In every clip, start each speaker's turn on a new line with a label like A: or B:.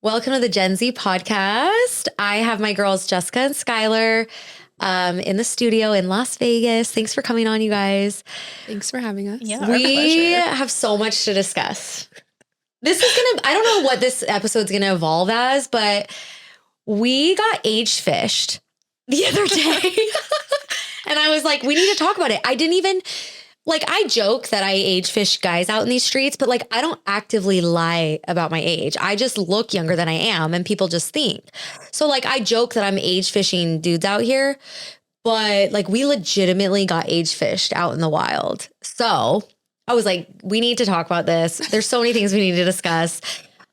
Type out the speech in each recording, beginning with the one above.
A: Welcome to the Gen Z podcast. I have my girls, Jessyka and Skylar, in the studio in Las Vegas. Thanks for coming on, you guys.
B: Thanks for having us.
C: Yeah,
A: We have so much to discuss. I don't know what this episode's going to evolve as, but we got age fished the other day. And I was like, we need to talk about it. I didn't even... I joke that I age fish guys out in these streets, but I don't actively lie about my age. I just look younger than I am and people just think. So I joke that I'm age fishing dudes out here, but we legitimately got age fished out in the wild. So I was like, we need to talk about this. There's so many things we need to discuss.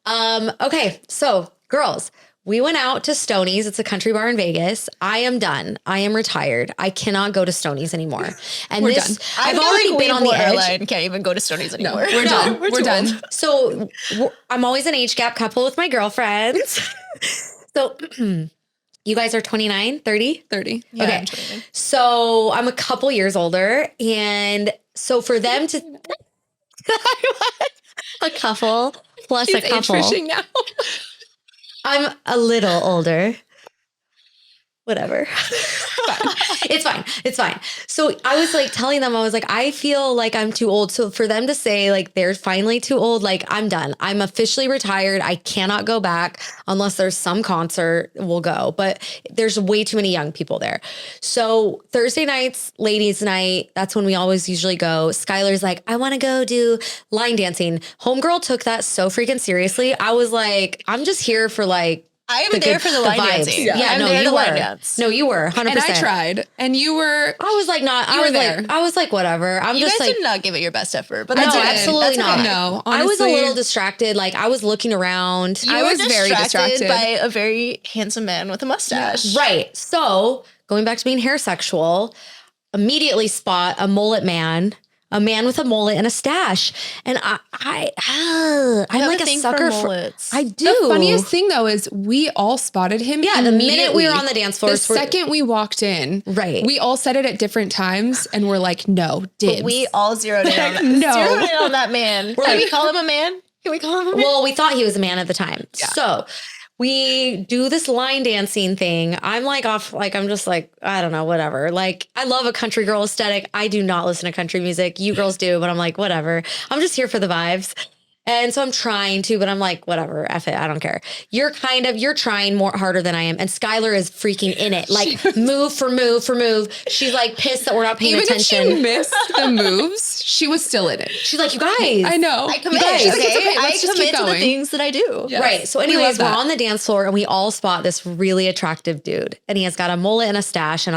A: Okay. So girls, we went out to Stoney's. It's a country bar in Vegas. I am done. I am retired. I cannot go to Stoney's anymore. And
B: We're done.
A: I've already been on the edge.
C: Can't even go to Stoney's anymore.
B: We're done. We're done.
C: Old.
A: So I'm always an age gap couple with my girlfriends. So you guys are 29, 30?
B: 30.
C: Yeah,
A: Okay.
C: I'm 29.
A: So I'm a couple years older. And so for them to... a couple plus
B: She's
A: a couple.
B: age fishing now.
A: I'm a little older. Whatever. It's fine. It's fine. So I was telling them, I was like, I feel like I'm too old. So for them to say they're finally too old, I'm done. I'm officially retired. I cannot go back unless there's some concert, we'll go. But there's way too many young people there. So Thursday nights, ladies night, that's when we always usually go. Skylar's like, I want to go do line dancing. Homegirl took that so freaking seriously. I was like, I'm just here for
C: I am there for the line
A: vibes.
C: dancing.
A: Yeah,
C: I'm
A: no,
C: there
A: you
C: to line
A: were.
C: dance.
A: No, you were 100%.
B: And I tried. And you were...
A: I was like, not.
B: You were there.
A: I was like, whatever. I'm
C: You
A: just
C: guys did not give it your best effort, but
A: no,
C: that's okay.
A: absolutely
C: That's
A: not.
C: okay.
B: No,
A: I was a
B: honestly-
A: little distracted. I was looking around.
C: You
B: I
C: were
B: was very distracted.
C: by a very handsome man with a mustache.
A: Right. So going back to being hairosexual, immediately spot a mullet man. A man with a mullet and a stash. And I'm like a sucker for
C: mullets.
A: I do.
B: The funniest thing, though, is we all spotted him.
A: Yeah, the minute we
B: immediately.
A: were on the dance floor.
B: The second we walked in,
A: Right.
B: we all said it at different times, and we're like, no, dibs.
C: But we all zeroed in on that.
B: No.
C: Zeroed in on that man. Can we call him a man? Can we call him a man?
A: Well, we thought he was a man at the time.
B: Yeah.
A: So we do this line dancing thing. I'm I'm just I don't know, whatever. I love a country girl aesthetic. I do not listen to country music. You girls do, but I'm like, whatever. I'm just here for the vibes. And so I'm trying to, but I'm like, whatever, F it, I don't care. You're trying more harder than I am. And Skylar is freaking in it. Move for move for move. She's pissed that we're not paying
B: Even
A: attention.
B: if she missed the moves, she was still in it.
A: She's like, you guys.
B: I know.
C: I commit.
A: guys,
C: Okay?
B: it's okay.
C: I
B: Let's just
C: commit
B: keep
C: to the
B: going.
C: things that I do.
B: Yes.
A: Right. So
B: We
A: anyways,
B: love
A: we're
B: that.
A: on the dance floor and we all spot this really attractive dude. And he has got a mullet and a stash and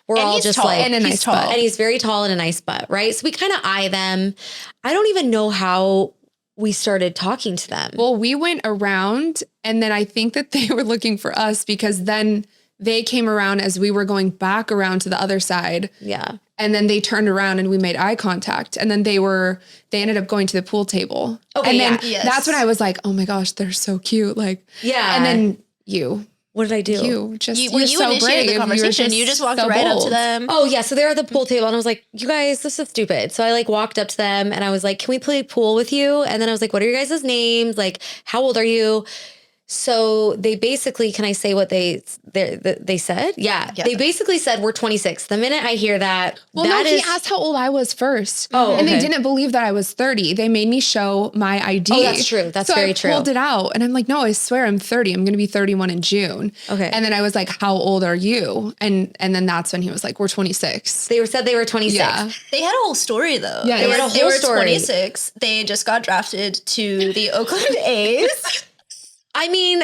A: we're
C: And
A: all
C: he's
A: just
C: tall.
B: And a nice
C: He's tall.
B: butt.
A: and he's very tall and a nice butt, right? So we kind of eye them. I don't even know how we started talking to them.
B: Well, we went around, and then I think that they were looking for us because then they came around as we were going back around to the other side.
A: Yeah.
B: And then they turned around and we made eye contact. And then they ended up going to the pool table.
A: Okay,
B: and then
A: yeah.
C: Yes.
B: that's when I was like, oh my gosh, they're so cute.
A: Yeah.
B: And then you
A: what did I do?
B: you're so
C: initiated
B: brave.
C: the
B: You're
C: conversation. You just walked
B: so
C: right up to
B: bold.
C: them.
A: Oh yeah. So they're at the pool table and I was like, you guys, this is stupid. So I walked up to them and I was like, can we play pool with you? And then I was like, what are your guys' names? How old are you? So they basically, can I say what they said? Yeah.
C: Yeah.
A: They basically said we're 26. The minute I hear that,
B: Well,
A: that
B: no,
A: is,
B: he asked how old I was first.
A: Oh,
B: and they
A: okay.
B: didn't believe that I was 30. They made me show my ID.
A: Oh, that's true. That's
B: so
A: very
B: I
A: true.
B: pulled it out and I'm like, no, I swear I'm 30. I'm going to be 31 in June.
A: Okay.
B: And then I was like, how old are you? And then that's when he was like, we're 26.
A: said they were 26.
B: Yeah.
C: They had a whole story though.
B: Yeah,
C: they
B: they had
A: a
C: they
A: whole
C: were
A: story.
C: 26. They just got drafted to the Oakland A's.
A: I mean,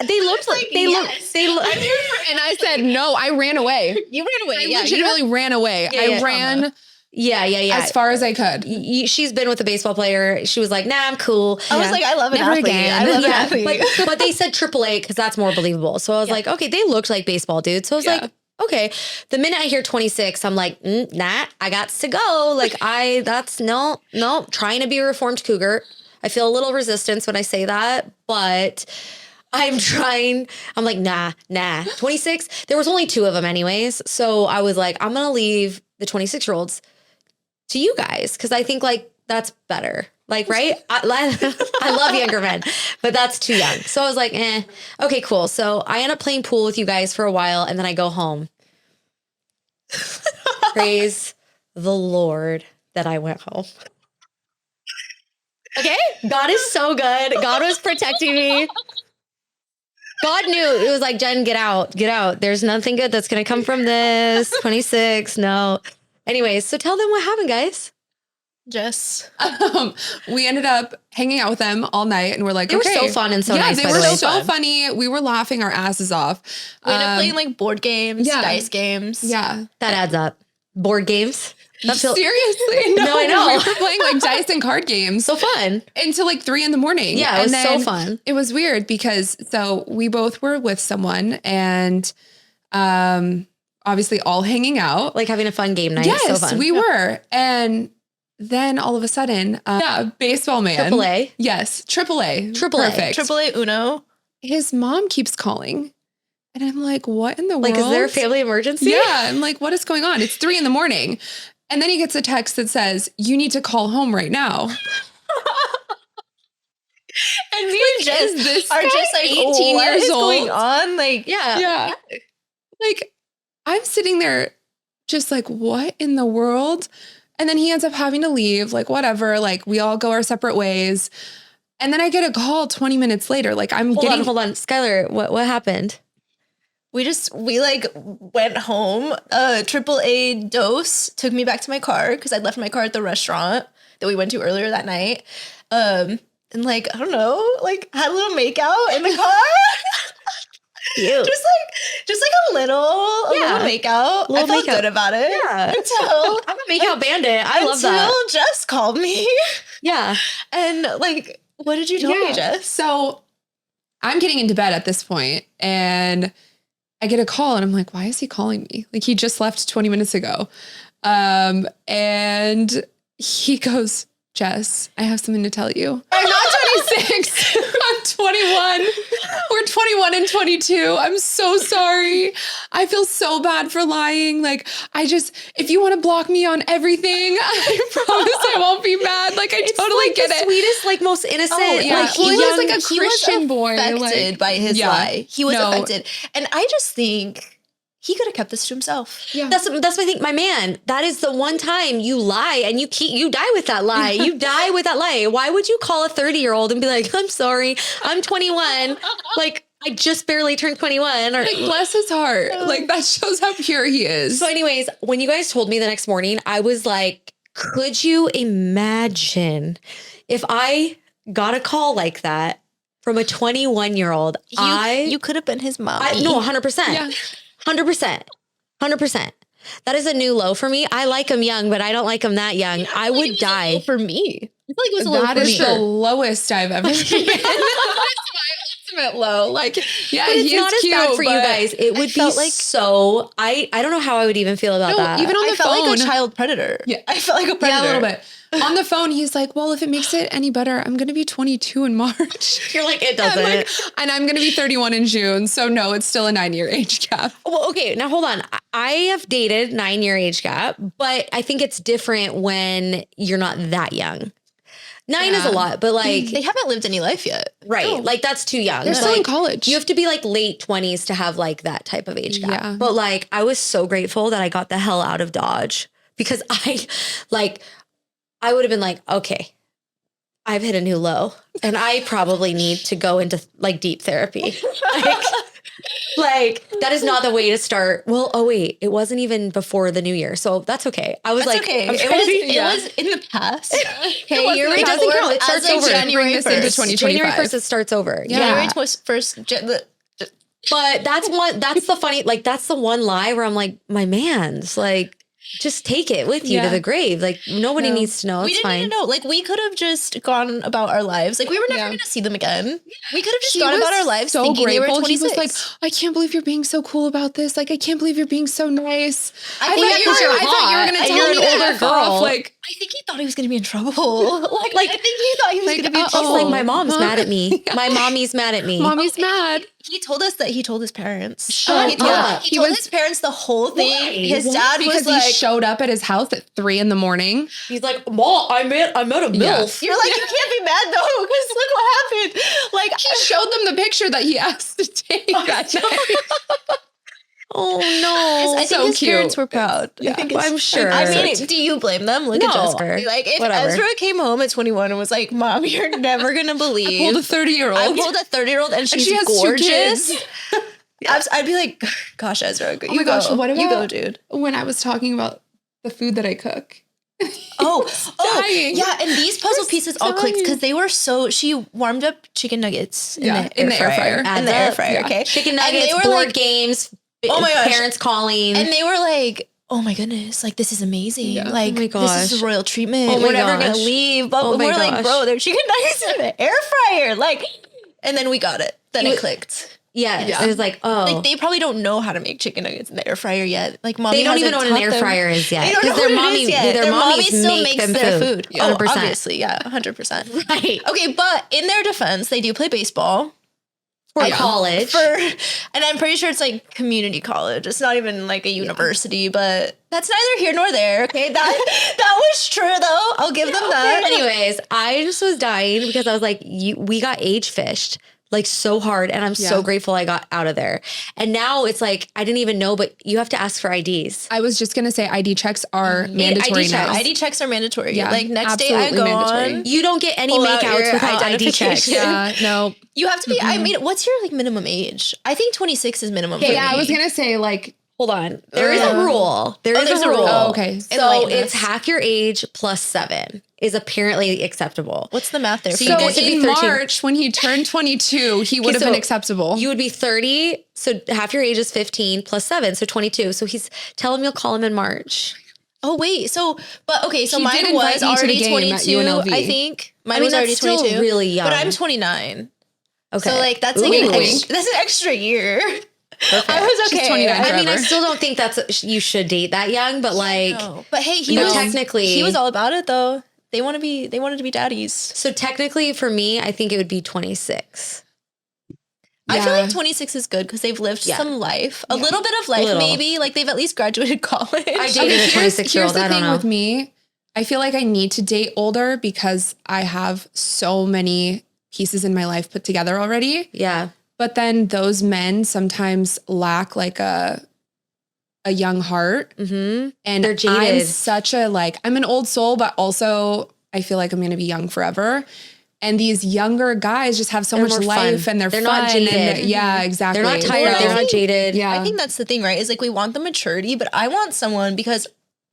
A: they looked like they look.
B: And I said, no, I ran away.
C: You ran away.
B: I
C: Yeah,
B: legitimately ran away.
A: Yeah,
B: I
A: yeah.
B: ran
A: Yeah.
B: as far as I could.
A: She's been with a baseball player. She was like, nah, I'm cool.
C: I was like, I love an
B: Never
C: athlete.
B: again.
C: I love an
A: Yeah,
C: athlete.
A: but they said AAA because that's more believable. So I was like, okay, they looked like baseball dudes. So I was
B: Yeah.
A: like, okay. The minute I hear 26, I'm like, nah, I got to go. That's no, trying to be a reformed cougar. I feel a little resistance when I say that, but I'm trying. I'm like, nah. 26. There was only 2 of them anyways. So I was like, I'm going to leave the 26-year-olds to you guys. Cause I think That's better. Like, right? I love younger men, but that's too young. So I was like, okay, cool. So I end up playing pool with you guys for a while and then I go home. Praise the Lord that I went home. Okay? God is so good. God was protecting me. God knew. It was like, Jen, get out. Get out. There's nothing good that's going to come from this. 26. No. Anyways, so tell them what happened, guys.
C: Jess.
B: We ended up hanging out with them all night and we're like,
A: They were so fun and so nice,
B: they
A: by
B: were
A: the way.
B: so funny. We were laughing our asses off.
C: We ended up playing like board games, dice games.
B: Yeah.
A: That adds up. Board games.
B: Seriously?
A: No, I know.
B: We were playing like dice and card games.
A: So fun.
B: Until like 3 a.m.
A: Yeah, it was so fun.
B: It was weird because so we both were with someone and obviously all hanging out.
A: Like having a fun game night.
B: Yes,
A: so fun.
B: we were. And then all of a sudden, baseball man.
A: AAA.
B: Yes, AAA. Perfect.
C: AAA Uno.
B: His mom keeps calling. And I'm like, what in the world?
A: Like, is there a family emergency?
B: Yeah. I'm like, what is going on? It's 3 a.m. And then he gets a text that says, you need to call home right now.
C: And me and Jess are just like
B: 18
C: what
B: years
C: is
B: old.
C: going on? Like,
B: Yeah. Like, I'm sitting there just like, what in the world? And then he ends up having to leave, like, whatever. Like, we all go our separate ways. And then I get a call 20 minutes later. Like, hold on.
A: Skylar, what happened?
C: we like went home. AAA dose took me back to my car because I'd left my car at the restaurant that we went to earlier that night. And like, I don't know, like had a little makeout in the car.
A: Cute.
C: just like a little makeout. I felt good about it.
A: Yeah.
C: Until
A: I'm a makeout bandit. I love that.
C: Until Jess called me.
A: Yeah.
C: And like, what did you tell me, Jess?
B: So I'm getting into bed at this point and I get a call and I'm like, why is he calling me? Like he just left 20 minutes ago. And he goes, Jess, I have something to tell you. I'm not 26. I'm 21. We're 21 and 22. I'm so sorry. I feel so bad for lying. Like, if you want to block me on everything, I promise I won't be mad. Like, I totally
A: like
B: get
A: the
B: it.
A: sweetest, like most innocent. Like
B: he was like a Christian boy.
C: Affected by his lie. He was affected. And I just think he could have kept this to himself.
A: Yeah. That's my thing. My man, that is the one time you lie and you die with that lie. You die with that lie. Why would you call a 30-year-old and be like, I'm sorry, I'm 21. Like, I just barely turned 21. Or,
B: like, bless his heart. Like, that shows how pure he is.
A: So anyways, when you guys told me the next morning, I was like, could you imagine if I got a call like that from a 21-year-old?
C: You could have been his mom.
A: No, 100%. Yeah. 100%. 100%. That is a new low for me. I like him young, but I don't like him that young. I would die.
C: For me. I feel like it was a low for me.
B: That is the lowest I've ever been. That's my ultimate low. Like, yeah,
A: but it's not as
B: cute,
A: bad for you guys. It would be like so. I don't know how I would even feel about that.
B: Even on the phone,
C: I felt like a child predator.
B: Yeah,
C: I felt like a predator.
B: Yeah, a little bit. On the phone, he's like, well, if it makes it any better, I'm going to be 22 in March.
A: You're like, it doesn't.
B: And I'm going to be 31 in June. So no, it's still a 9-year age gap.
A: Well, okay. Now hold on. I have dated 9-year age gap, but I think it's different when you're not that young. 9 is a lot, but like.
C: They haven't lived any life yet.
A: Right. No. Like that's too young.
B: They're still in college.
A: You have to be like late 20s to have like that type of age gap.
B: Yeah.
A: But like, I was so grateful that I got the hell out of Dodge because I would have been like, okay, I've hit a new low and I probably need to go into like deep therapy. Like that is not the way to start. Well, oh wait, it wasn't even before the new year. So that's okay. I was
C: okay.
A: It
C: was in the past.
A: Okay, it doesn't count. It starts over.
B: January 1st.
A: January 1st, it starts over.
C: Yeah. January 1st.
A: But that's the funny, like that's the one lie where I'm like, my man's like, just take it with you to the grave. Like nobody needs to know. It's fine.
C: We didn't need to know. Like we could have just gone about our lives. Like we were never going to see them again. We could have just gone about our lives
B: so
C: thinking
B: grateful.
C: they were 26.
B: He was like, I can't believe you're being so cool about this. Like, I can't believe you're being so nice.
C: I thought you were going to tell
A: you're
C: me
A: an older girl.
B: Like,
C: I think he thought he was going to be in trouble. I think he thought he was going to be in trouble.
A: Like, my mom's mad at me. My mommy's mad at me.
B: Mommy's mad.
C: He told us that he told his parents.
A: Shut up.
C: He told his parents the whole thing.
A: Why?
C: His
A: What?
C: dad
B: Because
C: was like,
B: he showed up at his house at 3 a.m.
A: He's like, Mom, I met a MILF.
C: you're like, you can't be mad though, because look what happened. Like,
B: He showed them the picture that he asked to take that day.
A: Oh no.
C: I think
B: So
C: his
B: cute.
C: parents were proud.
B: Yeah.
C: I think
A: I'm sure.
C: I mean, do you blame them? Look at
A: No.
C: Jessica. Like, if
A: Whatever.
C: Ezra came home at 21 and was like, Mom, you're never going to believe.
B: Pulled a 30-year-old.
C: I pulled a 30-year-old and she's
B: she has 2
C: gorgeous.
B: kids.
C: I'd be like, gosh, Ezra,
B: Oh my gosh, what
C: you go,
B: about
C: dude.
B: when I was talking about the food that I cook?
C: Oh,
B: dying.
C: yeah. And these puzzle pieces all clicked
B: dying.
C: because they were she warmed up chicken nuggets in the
B: in the air fryer.
C: In the air fryer,
A: Yeah.
C: okay?
A: Chicken
C: And they
A: nuggets,
C: were
A: board
C: like-
A: games,
C: Oh my gosh.
A: parents calling.
C: And they were like, oh my goodness, like this is amazing.
B: Yeah.
C: Like
A: Oh my
C: this is
A: gosh.
C: a royal treatment.
A: Oh my
C: we're never gonna
A: gosh.
C: leave. But
A: Oh my
C: we're like,
A: gosh.
C: bro, they're chicken nuggets in the air fryer. Like, and then we got it. Then it clicked.
A: yes.
B: Yeah.
A: It was like, oh.
C: Like they probably don't know how to make chicken nuggets in the air fryer yet. Like mommy
A: They don't even
C: hasn't
A: know what an
C: taught
A: air
C: them.
A: fryer is yet.
C: They don't know
A: Because
C: what it is yet.
A: their
C: mommy
A: mommies
C: still
A: make
C: makes
A: them
C: their food.
A: Yeah.
C: Oh,
A: 100%.
C: obviously, yeah, 100%.
A: Right.
C: Okay, but in their defense, they do play baseball.
A: For college.
C: And I'm pretty sure it's like community college. It's not even like a university, but that's neither here nor there. Okay, that was true though. I'll give them that.
A: Anyways, I just was dying because I was like, we got age fished like so hard. And I'm so
B: Yeah.
A: grateful I got out of there. And now it's like, I didn't even know, but you have to ask for IDs.
B: I was just going to say ID checks are mandatory
A: ID
B: now.
A: checks.
C: ID checks are mandatory.
B: Yeah,
C: Like next day I
B: absolutely
C: go
B: mandatory.
C: on.
A: You don't get any
C: Pull out
A: makeouts
C: your
A: without ID checks.
C: identification.
B: Yeah, no.
C: You have to be. I mean, what's your like minimum age? I think 26 is minimum. For
B: Yeah, I
C: me.
B: was going to say like,
A: Hold on. There is a rule. There's
C: there's
A: a
C: a
A: rule.
C: rule.
B: oh, okay.
A: So
C: Enlighten
A: it's
C: us.
A: half your age plus 7 is apparently acceptable.
C: What's the math there?
A: So
C: for
A: you
B: So
A: guys would be
B: in
A: 13.
B: March, when he turned 22, he would have
A: so
B: been acceptable.
A: You would be 30. So half your age is 15 plus 7. So 22. So tell him you'll call him in March.
C: Oh wait, so okay, so
B: He
C: mine
B: did invite
C: was
B: you to the
C: already
B: game at
C: 22.
B: UNLV.
C: I think mine
A: I mean,
C: was already
A: that's still
C: 22.
A: really young.
C: But I'm 29.
A: Okay.
C: So like that's like
B: Wink,
C: an
B: wink.
C: extra, that's an extra year. I was
B: She's
C: okay.
B: 29
A: I mean, I
B: forever.
A: still don't think you should date that young, but like,
C: No. But hey,
A: but technically,
C: he was all about it though. They wanted to be daddies.
A: so technically for me, I think it would be 26.
C: I feel
B: Yeah.
C: like 26 is good because they've lived
A: Yeah.
C: some life, a little bit of life,
A: Little.
C: maybe. Like they've at least graduated college.
A: I dated a 26-year-old.
B: Here's the
A: I don't
B: thing
A: know.
B: with me. I feel like I need to date older because I have so many pieces in my life put together already.
A: Yeah.
B: But then those men sometimes lack like a young heart.
A: Mm-hmm.
B: And
A: They're
B: I'm
A: jaded.
B: such a I'm an old soul, but also I feel like I'm going to be young forever. And these younger guys just have so
A: They're
B: much
A: more
B: life
A: fun.
B: and they're
A: They're
B: fun.
A: not jaded.
B: And yeah, exactly.
A: They're not tired.
C: Well, I
A: They're not
C: think-
A: jaded.
B: Yeah.
C: I think that's the thing, right? Is like we want the maturity, but I want someone because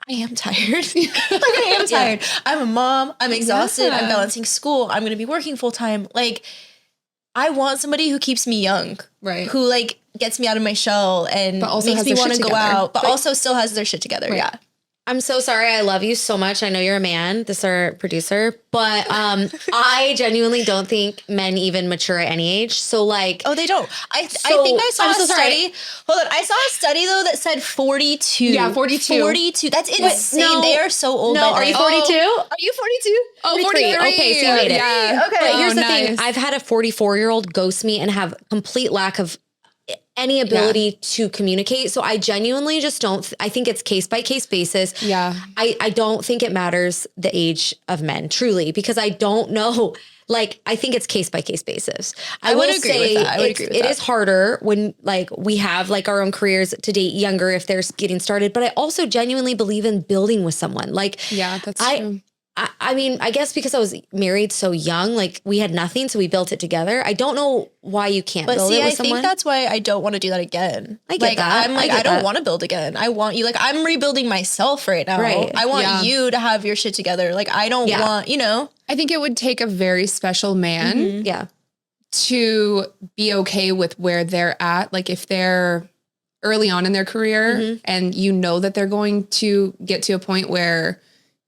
C: I am tired. like I am tired. I'm a mom. I'm exhausted.
B: Yeah.
C: I'm balancing school. I'm going to be working full time. Like I want somebody who keeps me young,
B: Right.
C: who like gets me out of my shell and
B: But also
C: makes
B: has
C: me
B: their
C: want to
B: shit
C: go
B: together.
C: out, but also still has their shit together.
B: Right.
C: Yeah.
A: I'm so sorry. I love you so much. I know you're a man. This is our producer, but I genuinely don't think men even mature at any age. So like,
C: Oh, they don't. I
A: So,
C: think I saw
A: I'm
C: a
A: so sorry.
C: study. Hold on. I saw a study though that said 42.
B: Yeah, 42.
C: 42. That's insane.
A: no.
C: They are so old.
A: no,
C: by
A: are you
C: then.
A: 42?
C: Are you 42?
B: Oh,
A: 43.
B: 43.
A: Okay, so you made it.
B: Yeah.
C: Okay.
A: But here's
B: Oh,
A: the thing.
B: nice.
A: I've had a 44-year-old ghost me and have complete lack of any ability to communicate. So I genuinely just don't, I think it's case by case basis.
B: Yeah.
A: I don't think it matters the age of men, truly, because I don't know. Like, I think it's case by case basis.
C: I would
A: will
C: agree
A: say
C: with that. I would agree with
A: it
C: that.
A: is harder when like we have like our own careers to date younger if they're getting started. But I also genuinely believe in building with someone. Like,
B: Yeah, that's
A: I-
B: true.
A: I mean, I guess because I was married so young, like we had nothing, so we built it together. I don't know why you can't
C: But
A: build
C: see,
A: it with
C: I
A: someone.
C: think that's why I don't want to do that again.
A: I get
C: like,
A: that.
C: I'm like,
A: I get
C: I don't
A: that.
C: want to build again. I want you, like, I'm rebuilding myself right now.
A: Right.
C: I want
B: Yeah.
C: you to have your shit together. Like, I don't
A: Yeah.
C: want, you know,
B: I think it would take a very special man
A: yeah.
B: to be okay with where they're at. Like if they're early on in their career and you know that they're going to get to a point where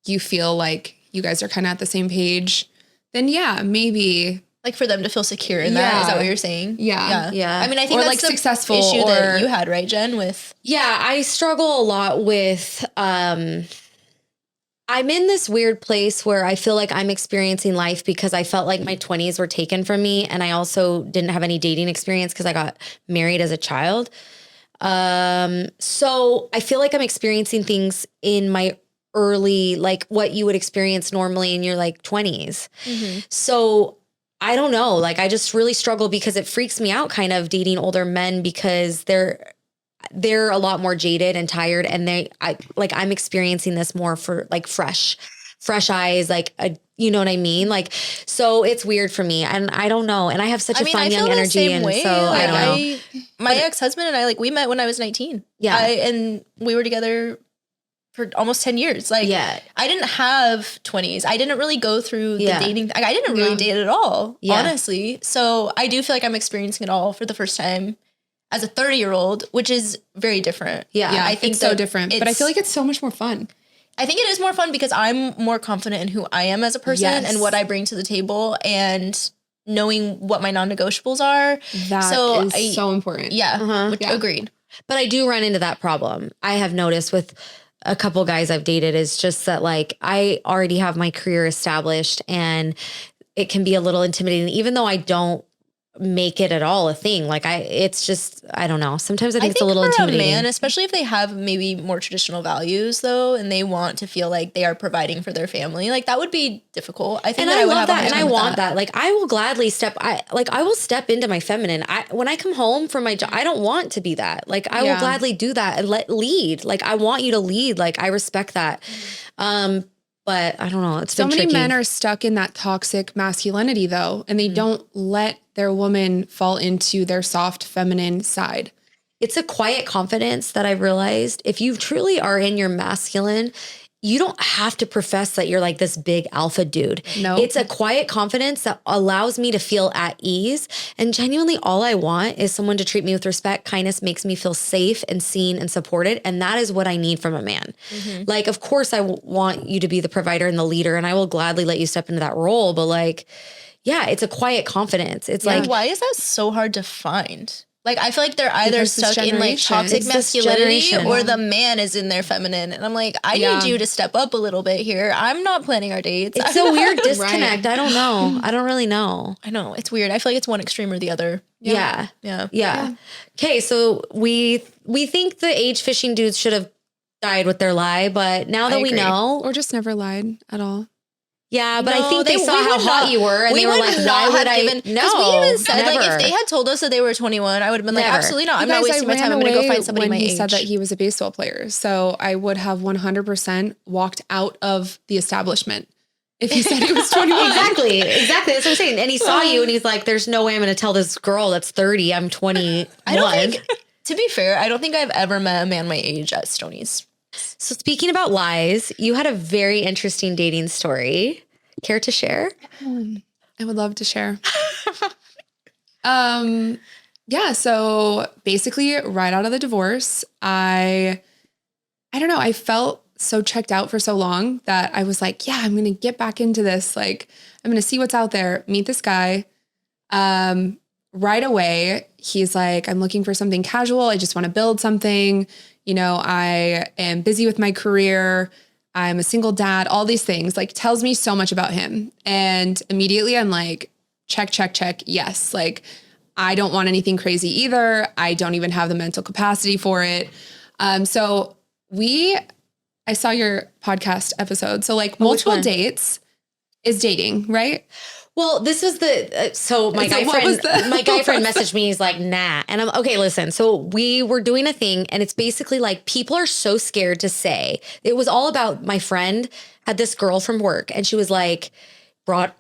B: you feel like you guys are kind of at the same page, then yeah, maybe.
C: like for them to feel secure in that. Is that
B: Yeah.
C: what you're saying?
B: Yeah.
A: Yeah.
C: I mean, I think
B: Or,
C: that's
B: like,
C: the
B: successful
C: issue that
B: or-
C: you had, right, Jen? With
A: Yeah, I struggle a lot with I'm in this weird place where I feel like I'm experiencing life because I felt like my 20s were taken from me. And I also didn't have any dating experience because I got married as a child. So I feel like I'm experiencing things in my early, like what you would experience normally in your like 20s. So I don't know. Like I just really struggle because it freaks me out kind of dating older men because they're a lot more jaded and tired. And I'm experiencing this more for like fresh eyes, like, you know what I mean? Like, so it's weird for me and I don't know. And I have such a fun young energy. And so I don't know.
C: My ex-husband and I, like we met when I was 19.
A: Yeah.
C: And we were together for almost 10 years. Like I didn't have 20s. I didn't really go through the dating. I didn't really date at all, honestly. So I do feel like I'm experiencing it all for the first time as a 30-year-old, which is very different.
B: Yeah, I think it's so different. But I feel like it's so much more fun.
C: I think it is more fun because I'm more confident in who I am as a person and what I bring to the table and knowing what my non-negotiables are.
B: That is so important.
C: Yeah, agreed.
A: But I do run into that problem. I have noticed with a couple guys I've dated is just that like I already have my career established and it can be a little intimidating, even though I don't make it at all a thing. Like it's just, I don't know. Sometimes I think it's a little intimidating.
C: Man, especially if they have maybe more traditional values though, and they want to feel like they are providing for their family, like that would be difficult. I think
A: and
C: that
A: I
C: would
A: love
C: have
A: that. And I want that. Like I will gladly I will step into my feminine. When I come home from my job, I don't want to be that. Like I will gladly do that and lead. Like I want you to lead. Like I respect that. But I don't know. It's so
B: many
A: tricky.
B: men are stuck in that toxic masculinity though, and they don't let their woman fall into their soft feminine side.
A: It's a quiet confidence that I've realized. If you truly are in your masculine, you don't have to profess that you're like this big alpha dude.
B: No,
A: it's a quiet confidence that allows me to feel at ease. And genuinely all I want is someone to treat me with respect. Kindness makes me feel safe and seen and supported. And that is what I need from a man. Like, of course I want you to be the provider and the leader, and I will gladly let you step into that role. But like, yeah, it's a quiet confidence. It's like,
C: why is that so hard to find? Like, I feel like they're either stuck in like toxic
A: It's
C: masculinity or the man is in their feminine. And I'm like, I need you to step up a little bit here. I'm not planning our dates.
A: It's a weird disconnect. I don't know. I don't really know.
C: I know. It's weird. I feel like it's one extreme or the other.
A: Yeah. Okay. So we think the age fishing dudes should have died with their lie, but now that we know.
B: Or just never lied at all.
A: Yeah, but I think they saw how hot you were and they were like, why would I? No,
C: we even said like if they had told us that they were 21, I would have been like, absolutely not. I'm not wasting my time. I'm going to go find somebody my age.
B: He said that he was a baseball player. So I would have 100% walked out of the establishment if he said he was 21.
A: Exactly. That's what I'm saying. And he saw you and he's like, there's no way I'm going to tell this girl that's 30, I'm 21.
C: I don't think, to be fair, I don't think I've ever met a man my age at Stoney's.
A: So speaking about lies, you had a very interesting dating story. Care to share?
B: I would love to share. Yeah. So basically right out of the divorce, I don't know. I felt so checked out for so long that I was like, yeah, I'm going to get back into this. Like, I'm going to see what's out there, meet this guy. Right away, he's like, I'm looking for something casual. I just want to build something. You know, I am busy with my career. I'm a single dad, all these things, like tells me so much about him. And immediately I'm like, check. Yes. Like, I don't want anything crazy either. I don't even have the mental capacity for it. So I saw your podcast episode. So like multiple dates is dating, right?
A: Well, this is my guy friend messaged me. He's like, nah. And I'm okay, listen. So we were doing a thing and it's basically like people are so scared to say. It was all about my friend had this girl from work and she was like, brought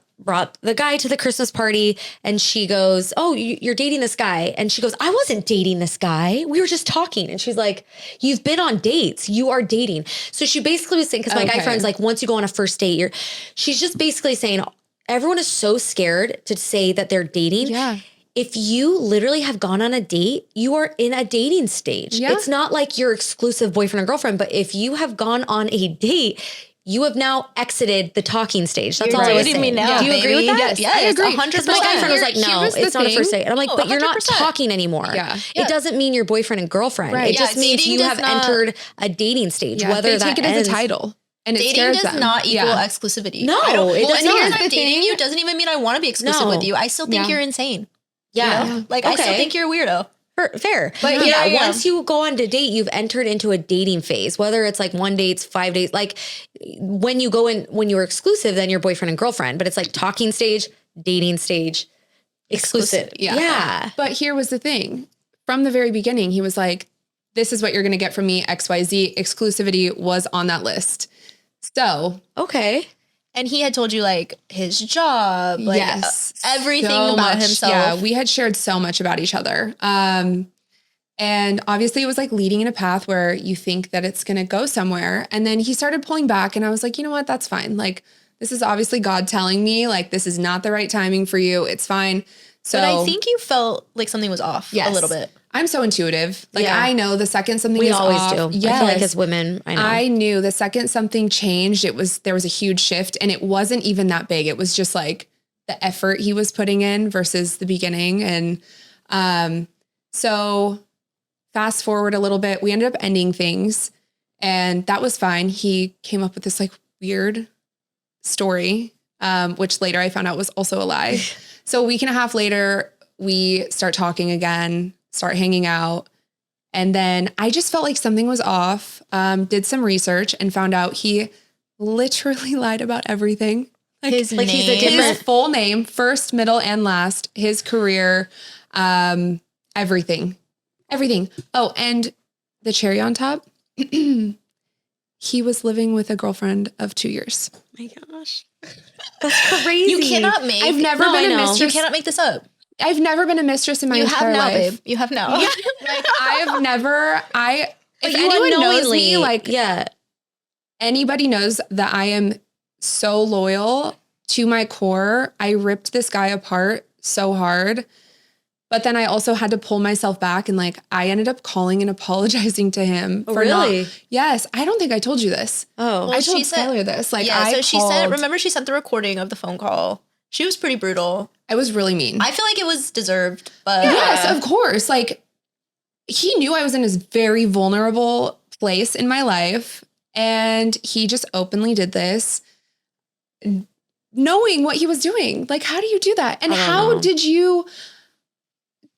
A: the guy to the Christmas party and she goes, oh, you're dating this guy. And she goes, I wasn't dating this guy. We were just talking. And she's like, you've been on dates. You are dating. So she basically was saying, because my guy friend's like, once you go on a first date, she's just basically saying, everyone is so scared to say that they're dating.
B: Yeah.
A: If you literally have gone on a date, you are in a dating stage.
B: Yeah.
A: It's not like your exclusive boyfriend or girlfriend, but if you have gone on a date, you have now exited the talking stage. That's all I was saying.
C: Me now,
A: do you agree with that?
C: Yes, I agree.
A: 100%. Because my guy friend was like, no, it's not a first date. And I'm like, but
C: 100%.
A: you're not talking anymore.
B: Yeah.
A: It doesn't mean you're boyfriend and girlfriend.
B: Right.
A: It just means you have entered a dating stage.
B: Yeah,
A: whether
B: they
A: that
B: take it as a title. And it
C: dating
B: scares
C: does
B: them.
C: not equal
B: Yeah.
C: exclusivity.
A: No,
C: I don't,
A: it does
C: and
A: not.
C: because
B: Here's
C: I'm
B: the
C: dating
B: thing.
C: you doesn't even mean I want to be exclusive
A: No.
C: with you. I still think
B: Yeah.
C: you're insane.
A: Yeah.
C: You know? Like, I still think you're a weirdo.
A: Fair.
C: But
A: But
C: yeah,
A: yeah, once you go on to date, you've entered into a dating phase, whether it's like 1 date, 5 days. Like when you go in, when you're exclusive, then you're boyfriend and girlfriend, but it's like talking stage, dating stage, exclusive. Yeah.
B: But here was the thing. From the very beginning, he was like, this is what you're going to get from me, XYZ. Exclusivity was on that list. So,
A: Okay.
C: And he had told you like his job, like
B: yes,
C: everything
B: so
C: about
B: much.
C: himself.
B: Yeah, we had shared so much about each other. And obviously it was like leading in a path where you think that it's going to go somewhere. And then he started pulling back and I was like, you know what? That's fine. Like, this is obviously God telling me like, this is not the right timing for you. It's fine. So
C: But I think you felt like something was off
B: yes,
C: a little bit.
B: I'm so intuitive. Like
A: Yeah.
B: I know the second something
A: We
B: is
A: always
B: off.
A: do.
B: Yes.
A: I feel like as women, I know.
B: I knew the second something changed, there was a huge shift and it wasn't even that big. It was just like the effort he was putting in versus the beginning. And so fast forward a little bit, we ended up ending things and that was fine. He came up with this like weird story, which later I found out was also a lie. So a week and a half later, we start talking again, start hanging out. And then I just felt like something was off, did some research and found out he literally lied about everything. Like,
C: His
A: like he's a
C: name.
A: different-
B: his full name, first, middle, and last, his career, everything. Oh, and the cherry on top, he was living with a girlfriend of 2 years.
A: Oh my gosh. That's crazy.
C: You cannot make.
B: I've never
A: No, I
B: been a
A: know.
C: You
B: mistress.
C: cannot make this up.
B: I've never been a mistress in my
C: You
B: entire
C: have now,
B: life.
C: babe. You have now.
B: Like I've never, if
A: But
B: anyone knows me, like
A: yeah.
B: anybody knows that I am so loyal to my core. I ripped this guy apart so hard. But then I also had to pull myself back and like I ended up calling and apologizing to him
A: Oh,
B: for
A: really?
B: Yes, I don't think I told you this.
A: Oh.
C: Well,
B: I told
C: she said-
B: Skylar this. Like
C: yeah,
B: I
C: so she said,
B: called-
C: remember she sent the recording of the phone call. She was pretty brutal.
B: I was really mean.
C: I feel like it was deserved, but
B: Yes, of course. Like he knew I was in this very vulnerable place in my life and he just openly did this knowing what he was doing. Like, how do you do that? And
A: I don't
B: how
A: know.
B: did you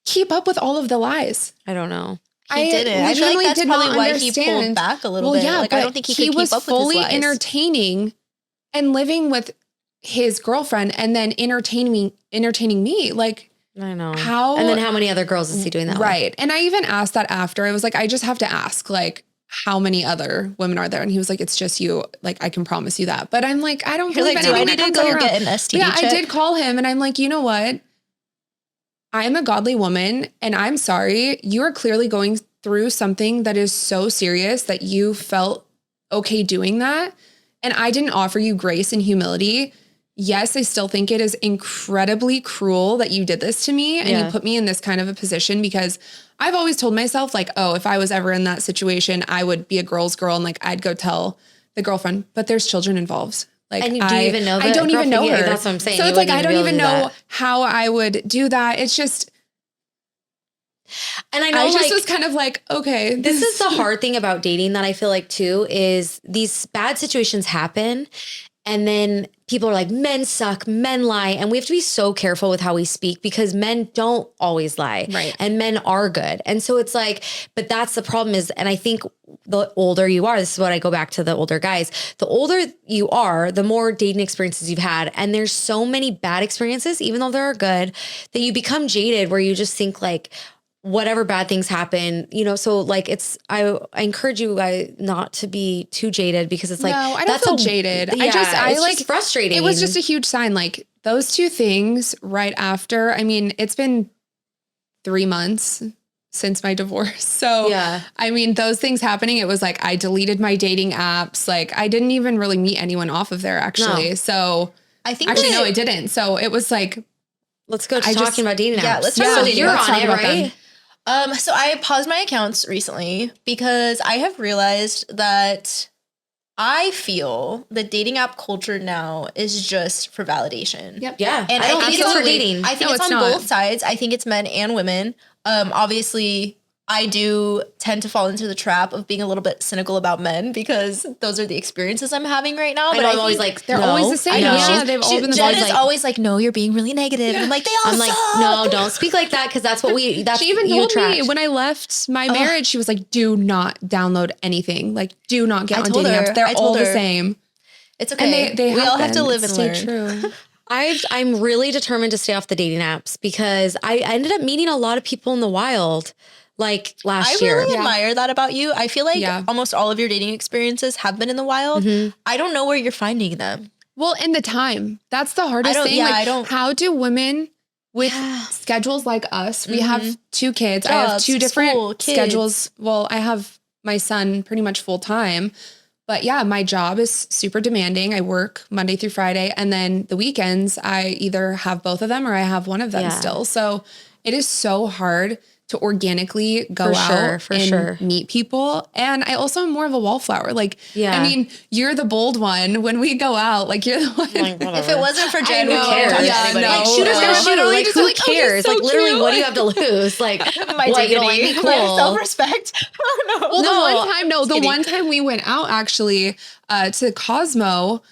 B: keep up with all of the lies?
A: I don't know.
C: he didn't. I feel
B: literally
C: like that's
B: did
C: probably
B: not
C: why he pulled
B: understand.
C: back a little
B: Well,
C: bit.
B: yeah,
C: Like
B: but
C: I don't think he could
B: was
C: keep up
B: fully
C: with his lies.
B: entertaining and living with his girlfriend and then entertaining me. Like,
A: I know.
B: how?
A: And then how many other girls is he doing that with?
B: Right. And I even asked that after. I was like, I just have to ask, like, how many other women are there? And he was like, it's just you. Like, I can promise you that. But I'm like, I don't
C: You're
B: believe
C: like, do I
B: anything
C: need
B: that
C: to
B: comes
C: go
B: around.
C: get an STD
B: Yeah,
C: check?
B: I did call him and I'm like, you know what? I am a godly woman and I'm sorry. You are clearly going through something that is so serious that you felt okay doing that. And I didn't offer you grace and humility. Yes, I still think it is incredibly cruel that you did this to me and
A: Yeah.
B: you put me in this kind of a position because I've always told myself like, oh, if I was ever in that situation, I would be a girl's girl and like I'd go tell the girlfriend, but there's children involved. Like,
A: And do you even know
B: I
A: the
B: don't even know
A: girlfriend?
B: her.
A: Yeah, that's what I'm saying.
B: So
A: You
B: it's like,
A: wouldn't
B: I don't
A: be able
B: even
A: to do
B: know
A: that.
B: how I would do that. It's just,
A: And I know
B: I just
A: like,
B: was kind of like, okay,
A: this is the hard thing about dating that I feel like too is these bad situations happen and then people are like, men suck, men lie. And we have to be so careful with how we speak because men don't always lie.
B: Right.
A: And men are good. And so it's like, but that's the problem is, and I think the older you are, this is what I go back to the older guys, the older you are, the more dating experiences you've had. And there's so many bad experiences, even though they're good, that you become jaded where you just think like, whatever bad things happen, you know, so like I encourage you guys not to be too jaded because it's like,
B: no, I don't feel jaded.
A: Yeah,
B: I
A: it's
B: like
A: just frustrating.
B: It was just a huge sign. Like those two things right after, I mean, it's been 3 months since my divorce. So
A: Yeah.
B: I mean, those things happening, it was like, I deleted my dating apps. Like I didn't even really meet anyone off of there actually.
A: No.
B: So
C: I think
B: actually,
C: that-
B: no, I didn't. So it was like,
A: let's go to
B: I
A: talking
B: just-
A: about dating apps.
C: Yeah, let's talk
A: so
C: about dating
A: you're
C: apps.
A: on
B: Talk
A: it,
B: about them.
A: right?
C: So I paused my accounts recently because I have realized that I feel the dating app culture now is just for validation.
B: Yep.
A: Yeah.
C: And
A: I don't
C: think
A: think it's for
C: on-
A: dating.
C: I think
B: No,
C: it's
B: it's
C: on
B: not.
C: both sides. I think it's men and women. Obviously, I do tend to fall into the trap of being a little bit cynical about men because those are the experiences I'm having right now.
A: But I'm always like,
B: they're always the same.
C: I know.
B: Yeah, they've all been the
C: Jen
B: same.
C: is always like, no, you're being really negative. And I'm like, they all
A: I'm like,
C: suck.
A: no, don't speak like that because that's what that's
B: She even
A: you
B: told
A: attract.
B: me when I left my marriage, she was like, do not download anything. Like, do not get on dating apps. They're all the same.
C: It's okay.
B: And they
C: we all have to live and
B: Stay
C: learn.
B: true.
A: I'm really determined to stay off the dating apps because I ended up meeting a lot of people in the wild like last year.
C: I really admire that about you. I feel like
B: Yeah.
C: almost all of your dating experiences have been in the wild. I don't know where you're finding them.
B: Well, in the time, that's the hardest thing.
C: Yeah,
B: like,
C: I don't.
B: How do women with schedules like us? We have 2 kids. I have
C: Jobs,
B: 2 different
C: school, kids.
B: schedules. Well, I have my son pretty much full time. But yeah, my job is super demanding. I work Monday through Friday. And then the weekends, I either have both of them or I have one of them still. So it is so hard to organically go out and meet people. And I also am more of a wallflower. Like, I mean, you're the bold one when we go out. Like, you're the one.
C: If it wasn't for Jen, we
A: know.
C: can't talk to
A: Yeah,
C: anybody.
A: Like, shoot us down, shoot her. Like, who
B: like, oh, he's
A: cares?
B: so
A: Like, literally,
B: cute.
A: what do you have to lose? Like,
C: My
A: what, you don't like
C: dignity,
A: me?
C: my
A: Cool.
C: self-respect. No.
B: Well,
A: No,
B: the one time we went out actually to Cosmo,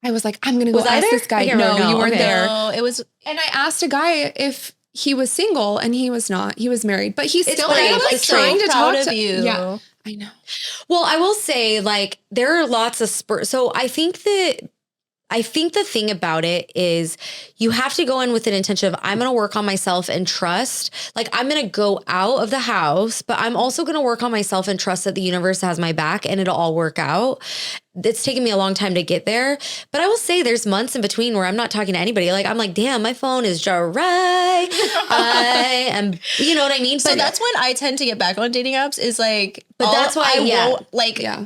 B: I was like, I'm going to go
A: Was I
B: ask
A: there?
B: this guy.
A: I can't
B: No,
A: remember.
B: you weren't
A: Okay.
B: there.
C: No, it was.
B: And I asked a guy if he was single and he was not. He was married, but he's still
A: funny.
B: like
A: It's
B: trying
C: so
B: to
C: proud
B: talk
C: of
B: to
C: you.
B: Yeah, I know.
A: Well, I will say, like, there are lots of so I think the thing about it is you have to go in with an intention of I'm going to work on myself and trust. Like, I'm going to go out of the house, but I'm also going to work on myself and trust that the universe has my back and it'll all work out. It's taken me a long time to get there, but I will say there's months in between where I'm not talking to anybody. Like, I'm like, damn, my phone is dry. I am, you know what I mean?
C: So that's when I tend to get back on dating apps is like,
A: But that's why,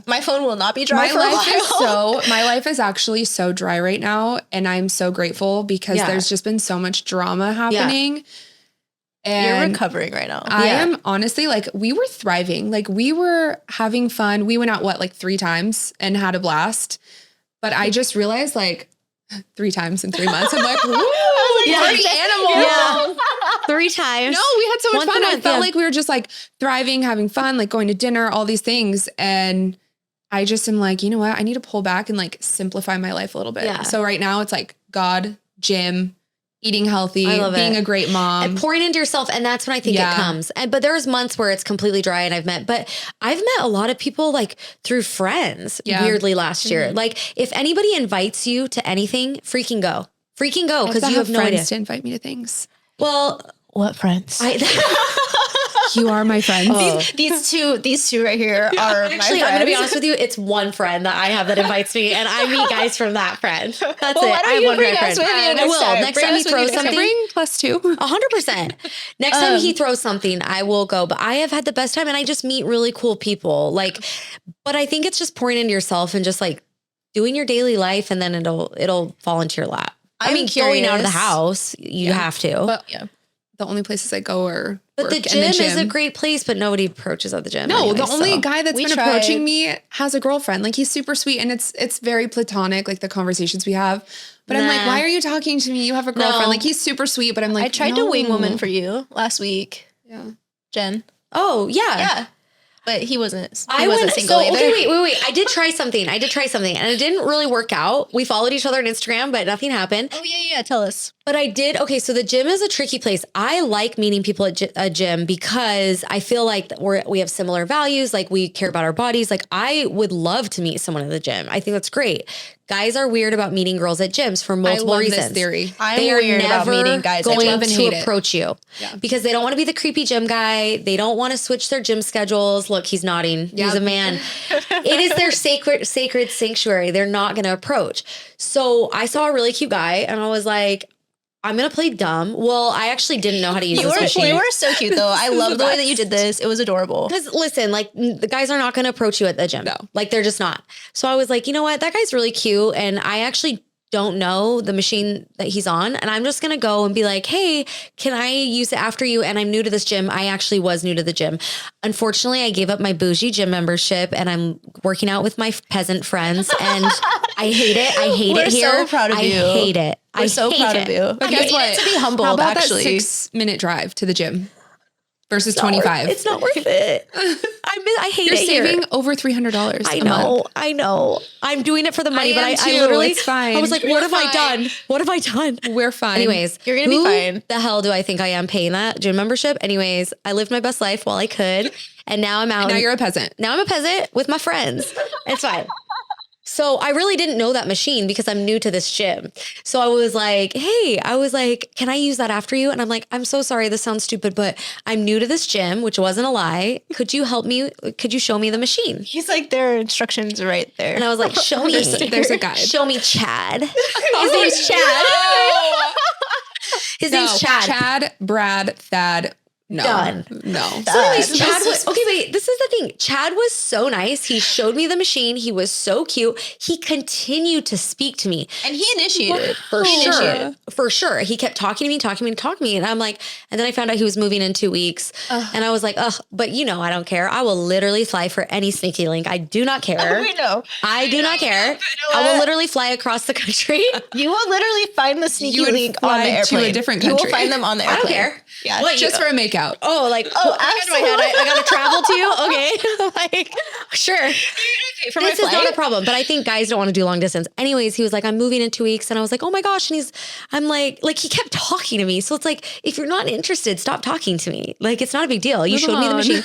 C: my phone will not be dry for a while.
B: My life is actually so dry right now, and I'm so grateful because
A: Yeah.
B: there's just been so much drama happening.
C: You're
B: And
C: recovering right now.
B: I am honestly like, we were thriving. Like, we were having fun. We went out, like 3 times and had a blast. But I just realized, like, 3 times in 3 months, I'm like, woo, party animal.
A: Yeah. 3 times.
B: No, we had so much
A: Once a
B: fun. I
A: month,
B: felt
A: yeah.
B: like we were just like thriving, having fun, like going to dinner, all these things. And I just am like, you know what? I need to pull back and like simplify my life a little bit.
A: Yeah.
B: So right now it's like God, gym, eating healthy,
A: I love
B: being
A: it.
B: a great mom.
A: And pouring into yourself, and that's when I think it comes. But there's months where it's completely dry, and I've met a lot of people like through friends. Weirdly, last year, like if anybody invites you to anything, freaking go because you have no idea.
B: friends to invite me to things.
A: Well,
C: What friends?
B: You are my friends.
C: These two right here are my
A: actually,
C: friends.
A: I'm gonna be honest with you. It's one friend that I have that invites me, and I meet guys from that friend. That's
C: Well,
A: it.
C: why don't
A: I have
C: you
A: one
C: bring
A: guy
C: us
A: friend.
C: with you
A: I
C: next
A: will.
C: time?
A: Next
C: Bring
A: time he
C: us with you
A: throws
C: next time.
A: something.
B: Bring +2.
A: 100%. Next time he throws something, I will go. But I have had the best time, and I just meet really cool people. Like, but I think it's just pouring into yourself and just like doing your daily life, and then it'll fall into your lap. I mean, going out of the house, you have to.
B: But the only places I go are
A: But
B: work
A: the
B: and
A: gym is a great place, but nobody approaches at the gym.
B: No,
A: anyway,
B: the only
A: so.
B: guy that's
C: We
B: been
C: tried.
B: approaching me has a girlfriend. Like, he's super sweet, and it's very platonic, like the conversations we have. But I'm like,
A: Nah.
B: why are you talking to me? You have a girlfriend.
A: No.
B: Like, he's super sweet, but I'm like,
C: I tried to wing woman for you last week,
B: Yeah.
C: Jen.
A: Oh yeah.
C: Yeah. But he wasn't.
A: I
C: He wasn't
A: went
C: single either.
A: okay, wait. I did try something, and it didn't really work out. We followed each other on Instagram, but nothing happened.
C: Oh yeah. Tell us.
A: But I did. Okay, so the gym is a tricky place. I like meeting people at a gym because I feel like we have similar values. Like, we care about our bodies. Like, I would love to meet someone at the gym. I think that's great. Guys are weird about meeting girls at gyms for multiple
B: love
A: reasons.
B: this theory.
C: I'm
A: They are
C: weird about
A: never
C: meeting guys.
A: going
B: love and
A: to
B: hate it.
A: approach you because they don't want to be the creepy gym guy. They don't want to switch their gym schedules. Look, he's nodding. He's a man. It is their sacred sanctuary. They're not going to approach. So I saw a really cute guy, and I was like, I'm going to play dumb. Well, I actually didn't know how to use this machine.
C: You were so cute though. I love the way that you did this. It was adorable.
A: Because listen, like, the guys are not going to approach you at the gym.
B: No.
A: Like, they're just not. So I was like, you know what? That guy's really cute. And I actually don't know the machine that he's on. And I'm just going to go and be like, hey, can I use it after you? And I'm new to this gym. I actually was new to the gym. Unfortunately, I gave up my bougie gym membership, and I'm working out with my peasant friends. And I hate it. I hate
C: We're
A: it here.
C: so proud of you.
A: I hate it.
C: We're so
A: hate
C: proud
A: it.
C: of you.
B: But
C: You
B: guess
C: needed
B: what?
C: to be humbled,
B: How about
C: actually.
B: that 6-minute drive to the gym? versus 25.
A: It's not worth it. I hate
B: You're
A: it here.
B: saving over $300.
A: I know. I'm doing it for the money, but
B: am
A: I
B: too.
A: literally,
B: It's fine.
A: I was like,
B: We're
A: what have I
B: fine.
A: done? What have I done?
B: We're fine.
A: Anyways,
C: You're gonna be
A: who
C: fine.
A: the hell do I think I am paying that gym membership? Anyways, I lived my best life while I could. And now I'm out.
B: Now you're a peasant.
A: Now I'm a peasant with my friends. It's fine. So I really didn't know that machine because I'm new to this gym. So I was like, hey, can I use that after you? And I'm like, I'm so sorry. This sounds stupid, but I'm new to this gym, which wasn't a lie. Could you help me? Could you show me the machine?
C: He's like, there are instructions right there.
A: And I was like, show me.
B: There's a guide.
A: Show me Chad. His name's Chad. His name's Chad.
B: Chad, Brad, Thad. No.
A: Done.
B: No.
A: So anyways, Chad was, okay, wait, this is the thing. Chad was so nice. He showed me the machine. He was so cute. He continued to speak to me.
C: And he initiated.
A: For
C: He
A: sure.
C: initiated.
A: For sure. He kept talking to me. And I'm like, and then I found out he was moving in 2 weeks. And I was like, but I don't care. I will literally fly for any sneaky link. I do not care.
C: We know.
A: I do not care. I will literally fly across the country.
C: You will literally find the sneaky
B: You would
C: link on
B: fly
C: the
B: to a
C: airplane.
B: different
C: You will
B: country.
C: find them on the
A: I
C: airplane.
A: don't care.
C: Yeah.
A: What,
B: Just for a makeout.
A: Oh, like, I got to travel to? Okay. Like, sure.
C: For my
A: This is not
C: flight?
A: a problem, but I think guys don't want to do long distance. Anyways, he was like, I'm moving in 2 weeks. And I was like, oh my gosh. And I'm like he kept talking to me. So it's like, if you're not interested, stop talking to me. Like, it's not a big deal. You
B: Move
A: showed me the
B: on.
A: machine.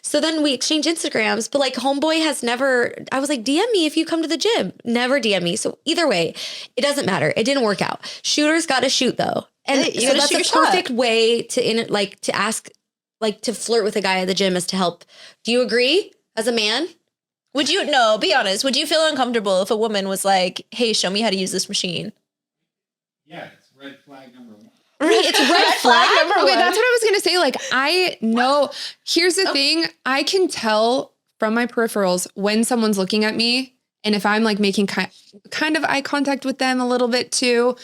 A: So then we exchanged Instagrams, but like homeboy has never, I was like, DM me if you come to the gym. Never DM me. So either way, it doesn't matter. It didn't work out. Shooters got to shoot though. And
C: Hey, you
A: so
C: gotta
A: that's
C: shoot
A: a
C: your shot.
A: perfect way to ask, like to flirt with a guy at the gym is to help. Do you agree as a man?
C: Be honest, would you feel uncomfortable if a woman was like, hey, show me how to use this machine?
D: Yeah, it's red flag number 1.
A: It's red flag.
C: number
B: Okay,
C: one.
B: that's what I was going to say. Like, I know, here's the thing. I can tell from my peripherals when someone's looking at me. And if I'm like making kind of eye contact with them a little bit too,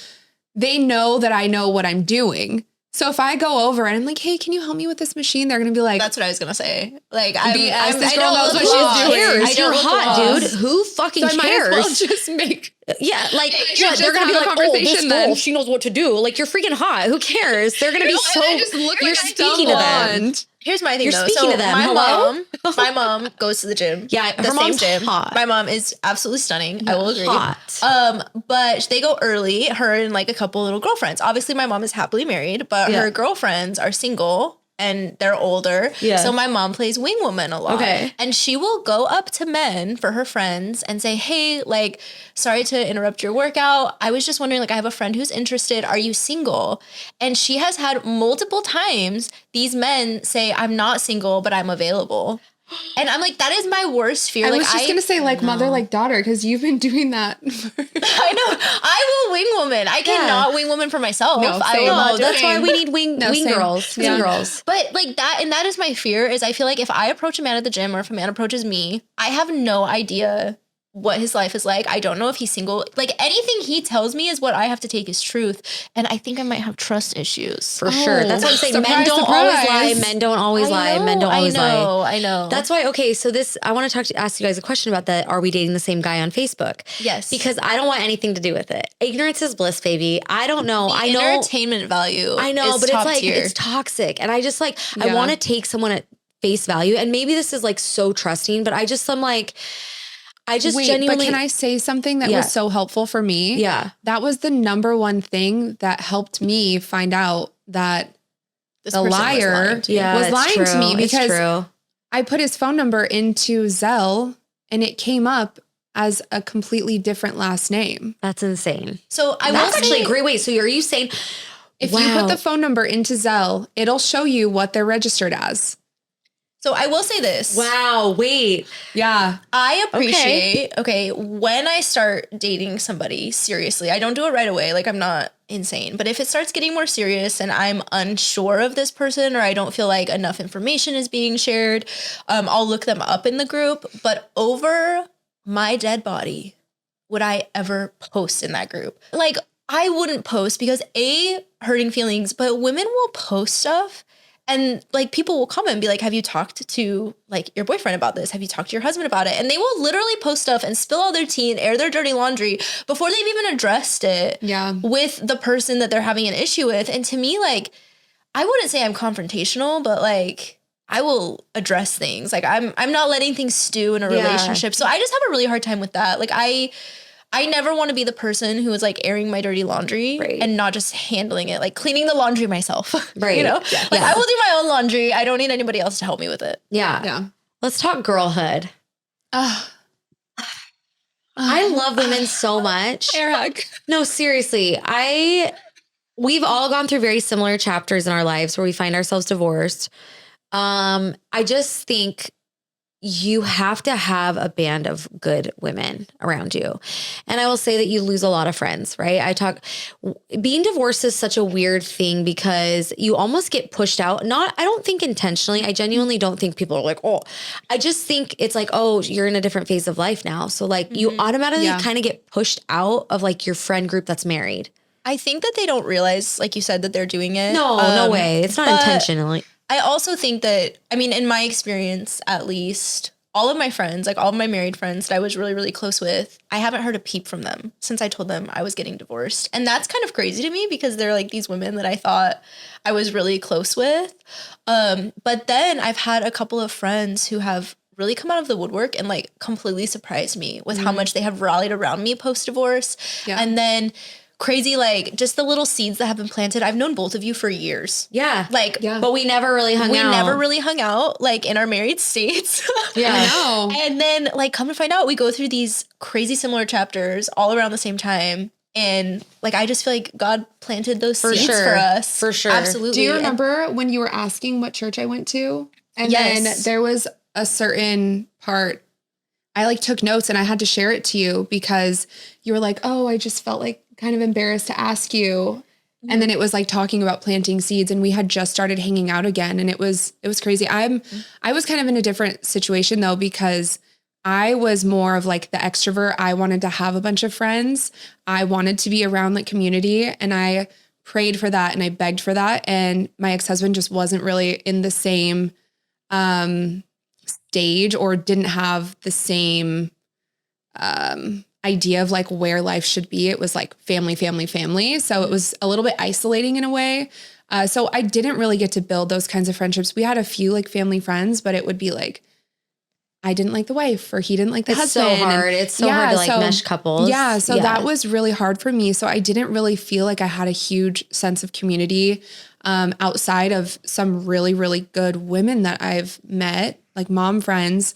B: they know that I know what I'm doing. So if I go over and I'm like, hey, can you help me with this machine? They're going to be like,
C: That's what I was gonna say. Like,
B: BS, this
C: I
B: girl
C: don't
B: knows
C: look
B: what she's
C: lost.
B: doing.
A: Cares?
C: I don't
A: You're
C: look
A: hot,
C: lost.
A: dude. Who fucking
B: so I might as
A: cares?
B: well just make.
A: Yeah, like
B: You're
A: what,
B: just
A: they're gonna be
B: having a
A: like, oh, this
B: conversation
A: girl,
B: then.
A: she knows what to do. Like, you're freaking hot. Who cares? They're gonna be so. You're speaking to them.
C: Here's my thing
A: You're
C: though.
A: speaking
C: So
A: to them.
C: my
A: Hello?
C: my mom goes to the gym.
A: Yeah,
C: the
A: her
C: same
A: mom's
C: gym.
A: hot.
C: My mom is absolutely stunning. I will agree.
A: Hot.
C: But they go early. Her and like a couple little girlfriends. Obviously, my mom is happily married, but
A: Yeah.
C: her girlfriends are single. And they're older.
A: Yeah.
C: So my mom plays wing woman a lot.
A: Okay.
C: And she will go up to men for her friends and say, hey, like, sorry to interrupt your workout. I was just wondering, like, I have a friend who's interested. Are you single? And she has had multiple times these men say, I'm not single, but I'm available. And I'm like, that is my worst fear.
B: I
C: like,
B: was just going to say like mother, like daughter, because you've been doing that.
C: I know. I will wing woman. I cannot wing woman for myself.
B: No,
C: I will
B: same.
C: not
A: No,
C: do
A: that's
C: it.
A: why we need wing
B: same.
A: girls. Wing
B: Yeah.
A: girls.
C: But like that, and that is my fear, is I feel like if I approach a man at the gym or if a man approaches me, I have no idea what his life is like. I don't know if he's single. Like anything he tells me is what I have to take as truth. And I think I might have trust issues.
A: For sure. That's what I'm saying. Men
B: Surprise,
A: don't always
B: surprise.
A: lie. Men don't always lie. Men don't always lie.
C: I know.
A: That's why, okay, so I want to ask you guys a question about that. Are we dating the same guy on Facebook?
C: Yes.
A: Because I don't want anything to do with it. Ignorance is bliss, baby. I don't know. I know.
C: entertainment value.
A: I know,
C: is
A: but it's
C: top
A: like,
C: tier.
A: it's toxic. And I just like, I
B: Yeah.
A: want to take someone at face value. And maybe this is like so trusting, but I'm like, I just
B: Wait,
A: genuinely.
B: but can I say something that
A: Yeah.
B: was so helpful for me?
A: Yeah.
B: That was the number one thing that helped me find out that
C: This
B: the
C: person was
B: liar
C: lying to you.
A: Yeah,
B: was
A: it's
B: lying
A: true.
B: to me
A: It's
B: because
A: true.
B: I put his phone number into Zelle and it came up as a completely different last name.
A: That's insane.
C: So I will
A: That's actually
C: say,
A: a great way. So are you saying,
B: If you
A: Wow.
B: put the phone number into Zelle, it'll show you what they're registered as.
C: so I will say this.
A: wow, wait.
B: Yeah.
C: I appreciate, okay, when I start dating somebody seriously, I don't do it right away. Like, I'm not insane. But if it starts getting more serious and I'm unsure of this person or I don't feel like enough information is being shared, I'll look them up in the group. But over my dead body, would I ever post in that group? Like, I wouldn't post because hurting feelings, but women will post stuff. And like people will comment and be like, have you talked to like your boyfriend about this? Have you talked to your husband about it? And they will literally post stuff and spill all their tea and air their dirty laundry before they've even addressed it
B: Yeah.
C: with the person that they're having an issue with. And to me, like, I wouldn't say I'm confrontational, but like I will address things. Like I'm not letting things stew in a relationship. So I just have a really hard time with that. Like I never want to be the person who is like airing my dirty laundry and not just handling it, like cleaning the laundry myself.
A: Right.
C: You know, like I will do my own laundry. I don't need anybody else to help me with it.
A: Yeah.
B: Yeah.
A: Let's talk girlhood. I love women so much.
B: Air hug.
A: No, seriously. We've all gone through very similar chapters in our lives where we find ourselves divorced. I just think you have to have a band of good women around you. And I will say that you lose a lot of friends, right? Being divorced is such a weird thing because you almost get pushed out. I don't think intentionally. I genuinely don't think people are like, oh, I just think it's like, oh, you're in a different phase of life now. So like you automatically kind of get pushed out of like your friend group that's married.
C: I think that they don't realize, like you said, that they're doing it.
A: No way. It's not intentionally.
C: I also think that, I mean, in my experience, at least, all of my friends, like all of my married friends that I was really, really close with, I haven't heard a peep from them since I told them I was getting divorced. And that's kind of crazy to me because they're like these women that I thought I was really close with. But then I've had a couple of friends who have really come out of the woodwork and like completely surprised me with how much they have rallied around me post-divorce. Yeah. And then crazy, like just the little seeds that have been planted. I've known both of you for years.
A: Yeah. But we never really hung out.
C: We never really hung out like in our married states.
B: Yeah. I know.
C: And then like come to find out, we go through these crazy similar chapters all around the same time. And like, I just feel like God planted those seeds for us.
A: For sure.
C: Absolutely.
B: Do you remember when you were asking what church I went to? And then there was a certain part, I like took notes and I had to share it to you because you were like, oh, I just felt like kind of embarrassed to ask you. And then it was like talking about planting seeds and we had just started hanging out again. And it was crazy. I was kind of in a different situation though, because I was more of like the extrovert. I wanted to have a bunch of friends. I wanted to be around like community and I prayed for that and I begged for that. And my ex-husband just wasn't really in the same stage or didn't have the same idea of like where life should be. It was like family, family, family. So it was a little bit isolating in a way. So I didn't really get to build those kinds of friendships. We had a few like family friends, but it would be like, I didn't like the wife or he didn't like the husband.
A: It's so hard. It's so hard to like mesh couples.
B: Yeah. So that was really hard for me. So I didn't really feel like I had a huge sense of community outside of some really, really good women that I've met, like mom friends.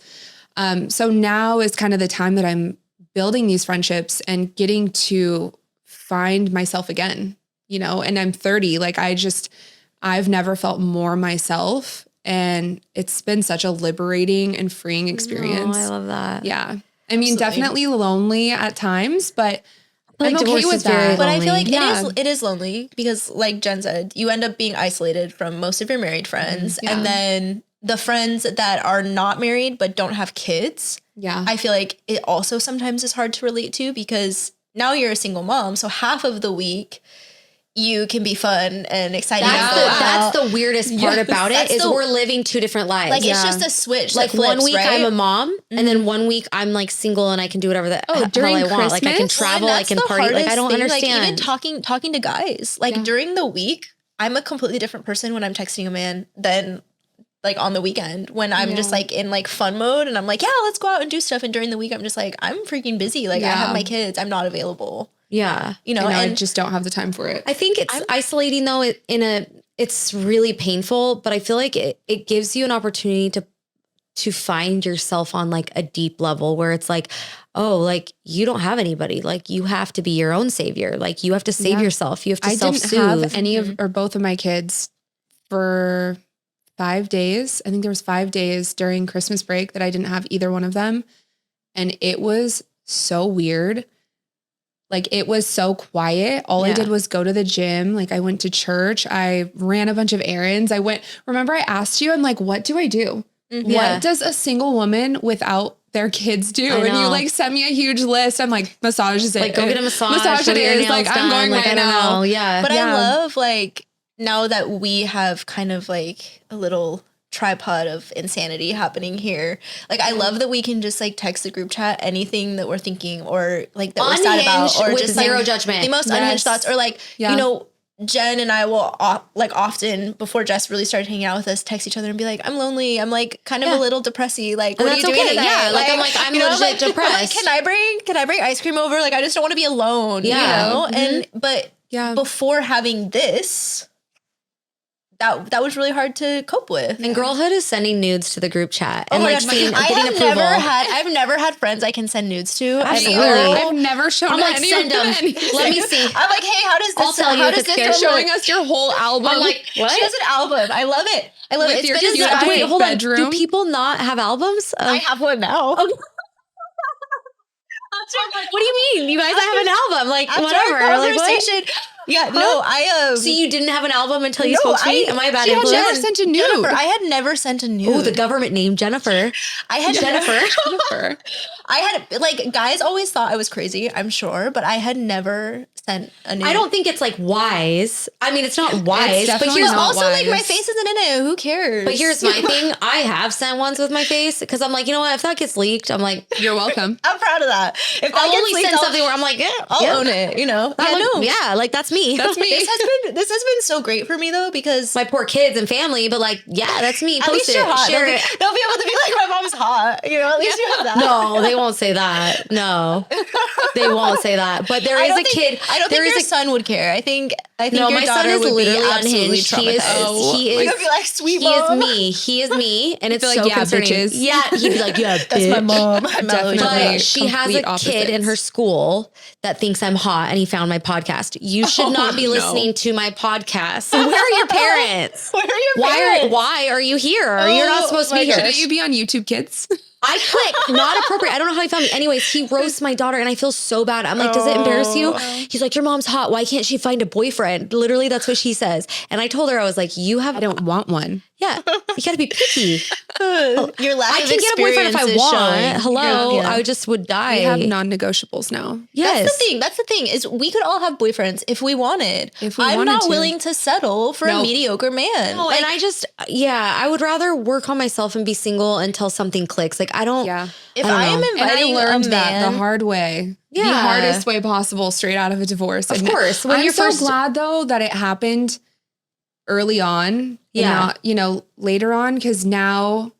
B: So now is kind of the time that I'm building these friendships and getting to find myself again, you know, and I'm 30. Like I've never felt more myself. And it's been such a liberating and freeing experience.
A: Oh, I love that.
B: Yeah. I mean, definitely lonely at times, but I'm okay with that.
C: But I feel like it is lonely because like Jen said, you end up being isolated from most of your married friends. And then the friends that are not married but don't have kids. Yeah. I feel like it also sometimes is hard to relate to because now you're a single mom. So half of the week you can be fun and exciting.
A: That's the weirdest part about it is we're living two different lives.
C: Like it's just a switch.
A: Like
C: flips,
A: 1 week
C: right?
A: I'm a mom and then 1 week I'm like single and I can do whatever the hell I want. Like I can travel, I can party. Like I don't understand.
C: Like even talking to guys, like during the week, I'm a completely different person when I'm texting a man than like on the weekend when I'm just like in like fun mode and I'm like, yeah, let's go out and do stuff. And during the week, I'm just like, I'm freaking busy. Like I have my kids. I'm not available.
A: Yeah.
C: You know,
B: and I just don't have the time for it.
A: I think it's isolating though it's really painful, but I feel like it gives you an opportunity to find yourself on like a deep level where it's like, oh, like you don't have anybody. Like you have to be your own savior. Like you have to save yourself. You have to self-soothe.
B: I didn't have any of or both of my kids for 5 days. I think there was 5 days during Christmas break that I didn't have either one of them. And it was so weird. Like it was so quiet. All I did was go to the gym. Like I went to church. I ran a bunch of errands. Remember I asked you, I'm like, what do I do? Mm-hmm. What does a single woman without their kids do? And you like sent me a huge list. I'm like, massage is it.
A: Like go get a massage.
B: Massage it is. Like I'm going right now.
A: Yeah.
C: But I love like now that we have kind of like a little tripod of insanity happening here. Like I love that we can just like text the group chat anything that we're thinking or like that we're sad about or
A: with
C: just
A: zero
C: like,
A: judgment.
C: The most unhinged thoughts or like, you know, Jenn and I will often before Jess really started hanging out with us, text each other and be like, I'm lonely. I'm like kind of a little depressy. Like, what are you doing tonight?
A: Yeah. Like, I'm legit depressed.
C: Like, can I bring ice cream over? Like, I just don't want to be alone.
A: Yeah.
C: You know? But before having this, that was really hard to cope with.
A: And girlhood is sending nudes to the group chat and
C: I've never had friends I can send nudes to.
A: Absolutely.
B: I've never shown
A: I'm like,
B: anyone
A: send them.
B: anything.
A: Let me see.
C: I'm like, hey, how does this?
A: I'll tell you if it's
B: You're showing us your whole album.
A: I'm like, what?
C: She has an album. I love it.
B: With
C: It's
B: your
C: been
B: cute
C: designed-
A: Wait, hold on.
B: bedroom.
A: Do people not have albums?
C: I have one now.
A: What do you mean? You guys have an album? Like,
C: After
A: whatever.
C: our
A: Like, what?
C: conversation. Yeah, no,
A: So you didn't have an album until you
C: No,
A: spoke to me? Am I a bad
B: She had
A: influence?
B: never sent a nude.
C: Jennifer, I had never sent a nude.
A: Oh, the government name, Jennifer.
C: I had
A: Jennifer.
B: Jennifer.
C: I had like guys always thought I was crazy, I'm sure, but I had never sent a nude.
A: I don't think it's like wise. I mean, it's not wise, but
B: definitely
A: here's
B: not
C: also like my
B: wise.
C: face isn't in it. Who cares?
A: But here's my thing. I have sent ones with my face because I'm like, you know what? If that gets leaked, I'm like,
B: You're welcome.
C: I'm proud of that. If
A: I'll
C: that
A: only
C: gets leaked,
A: send something where I'm like, yeah,
C: I'll own it. You know?
A: Yeah, like that's me.
B: That's me.
C: This has been so great for me though because
A: My poor kids and family, but like, yeah, that's me.
C: at
A: Post
C: least
A: it,
C: you're hot.
A: share
C: They'll
A: it.
C: be able to be like, my mom's hot. You know, at least you have that.
A: No, they won't say that. No, they won't say that. But there
C: I
A: is
C: don't
A: a
C: think-
A: kid.
C: I don't
A: there
C: think
A: is
C: your
A: a
C: son would care. I think
A: No,
C: your
A: my son
C: daughter
A: is
C: would
A: literally
C: be absolutely
A: unhinged. He is.
C: traumatized.
A: He
C: You're
A: is.
C: gonna be like, sweet
A: He is
C: mom.
A: me. He is me, and it's
B: Be like,
A: so
B: yeah,
A: concerning.
B: bitches.
A: Yeah, he'd be like, yeah,
C: That's my
A: bitch.
C: mom.
B: Definitely.
A: But she has a
B: Complete
A: kid in her
B: opposites.
A: school that thinks I'm hot, and he found my podcast. You should not be
B: no.
A: listening to my podcast. Where are your parents?
C: Where are your parents?
A: Why are you here? You're not supposed to be
C: my
A: here.
C: gosh.
B: Shouldn't you be on YouTube Kids?
A: I click not appropriate. I don't know how he found me. Anyways, he roasts my daughter and I feel so bad. I'm like, does it embarrass you? He's like, your mom's hot. Why can't she find a boyfriend? Literally, that's what she says. And I told her, I was like,
B: I don't want one.
A: yeah, you gotta be picky.
C: Your lack
A: I
C: of
A: can get a boyfriend if I
C: experience is
A: want.
C: showing.
A: Hello,
C: Yeah.
A: I just would die.
B: We have non-negotiables now.
A: yes.
C: That's the thing is we could all have boyfriends if we wanted.
B: If we
C: I'm
B: wanted
C: not
B: to.
C: willing to settle for a
B: Nope.
C: mediocre man.
A: No, and I just, I would rather work on myself and be single until something clicks. Like, I don't,
B: Yeah.
C: if
A: I don't
C: I am
A: know.
B: And I
C: inviting
B: learned
C: a
B: that
C: man,
B: the hard way. The
A: Yeah.
B: hardest way possible straight out of a divorce.
A: Of
B: And
A: course, when
B: I'm
A: you're
B: so
A: first-
B: glad though that it happened early on.
A: Yeah.
B: And not, later on. Because now,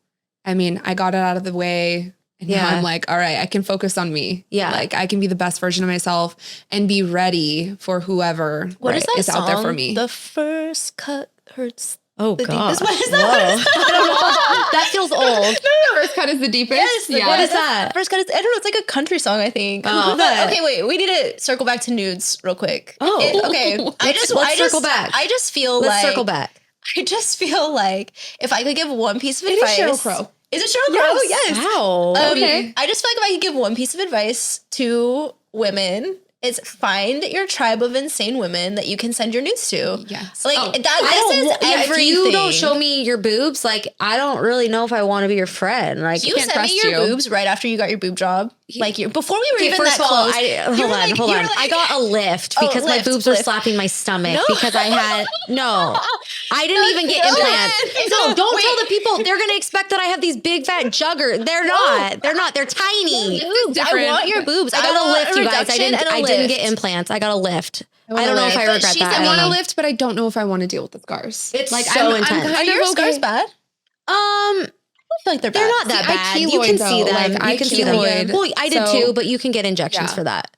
B: I mean, I got it out of the way. And
A: Yeah.
B: now I'm like, all right, I can focus on me.
A: Yeah.
B: Like I can be the best version of myself and be ready for whoever
C: what is that
B: is
C: song?
B: out there for me.
C: The first cut hurts.
A: oh
C: the
A: God.
C: deepest. What is that? What is that?
A: That feels old.
B: First cut is the deepest.
C: Yes,
B: yeah.
A: What is that?
C: First cut is, I don't know, it's like a country song, I think.
A: Oh.
C: But, okay, wait, we need to circle back to nudes real quick.
A: Oh.
C: Okay.
A: Let's circle back.
C: I just feel
A: Let's
C: like
A: circle back.
C: I just feel like if I could give one piece of
B: It is
C: advice.
B: Sheryl Crow.
C: Is it Sheryl Crow? Yes.
A: Wow.
C: Okay. I just feel like if I could give one piece of advice to women, it's find your tribe of insane women that you can send your nudes to.
B: Yes.
C: Like
B: Oh,
C: this is
A: If
C: everything.
A: you don't show me your boobs, like, I don't really know if I want to be your friend. Like,
C: You
B: can't
C: sent me
B: trust
C: your
B: you.
C: boobs right after you got your boob job. Like before we were
A: okay,
C: even
A: first
C: that
A: of all,
C: close.
A: hold on. I got a lift
C: Oh,
A: because my
C: lift,
A: boobs were
C: lift.
A: slapping my stomach
C: No.
A: because I had I didn't even get
C: no.
A: implants. No, don't
C: Wait.
A: tell the people they're gonna expect that I have these big fat juggers. They're not. They're not. They're tiny.
C: Boobs. I
B: different.
C: want your boobs.
A: I got a
C: want
A: lift, you guys. I
C: reduction
A: didn't.
C: and a
A: I didn't
C: lift.
A: get implants. I got a lift.
C: want
A: I don't
C: a
A: know if
C: lift.
A: I
C: But
A: regret
C: she
A: that.
C: said
A: I
B: I
A: don't
B: want to
A: know.
B: lift, but I don't know if I want to deal with the scars.
A: It's
B: like
A: so
B: I'm
A: intense.
B: kind
C: Are
B: of
C: your
B: okay.
C: scars bad? I feel like they're bad.
A: They're not that
B: See, I
A: bad. You can
B: keloid,
A: see
B: though.
A: them.
B: Like, I
A: you can see them.
B: keloid,
A: Well, I did
B: so-
A: too, but you can get injections
B: Yeah.
A: for that.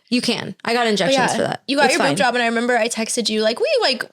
A: You can. I got
C: But
A: injections for that.
C: You got
A: It's
C: your
A: fine.
C: boob job, and I remember I texted you like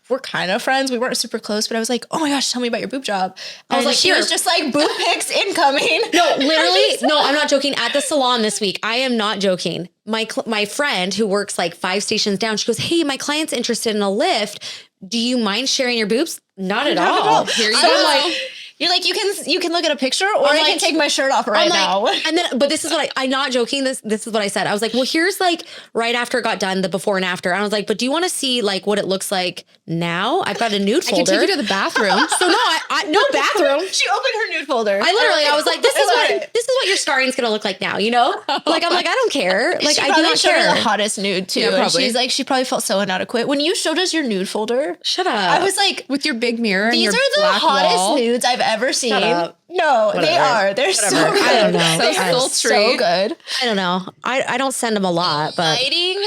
C: we're kind of friends. We weren't super close, but I was like, oh my gosh, tell me about your boob job.
A: I was
C: And
A: like,
C: she
A: here.
C: was just like, boob pics incoming.
A: No, literally, no, I'm not joking. At the salon this week, I am not joking. My friend who works like 5 stations down, she goes, hey, my client's interested in a lift. Do you mind sharing your boobs? Not at all.
B: Here you
C: So
B: go.
C: I'm like, you're like, you can look at a picture, or I
A: like-
C: can take my shirt off right
A: I'm
C: now.
A: like, and then, but this is what I'm not joking. This is what I said. I was like, well, here's like right after it got done, the before and after. I was like, but do you want to see like what it looks like now? I've got a nude
B: I can
A: folder.
B: take you to the bathroom.
A: So no, I no bathroom.
C: She opened her nude folder.
A: I was like, this is
C: I love
A: what your scarring's gonna look like now, you know? Like I'm like, I don't care. Like
C: She
A: I do
C: probably
A: not
C: showed her
A: care.
C: the hottest nude too.
B: Yeah,
C: And
B: probably.
C: she's like, she probably felt so inadequate when you showed us your nude folder.
A: Shut up.
C: I was like,
B: With your big mirror and
C: these
B: your
C: are the
B: black
C: hottest
B: wall.
C: nudes I've ever seen.
A: up.
C: No, they
A: Whatever.
C: are. They're so
A: Whatever.
C: good.
A: I don't know.
C: They
A: I
C: are
A: was
C: so
B: straight.
C: good.
A: I don't know. I don't send them a lot, but
C: Lighting,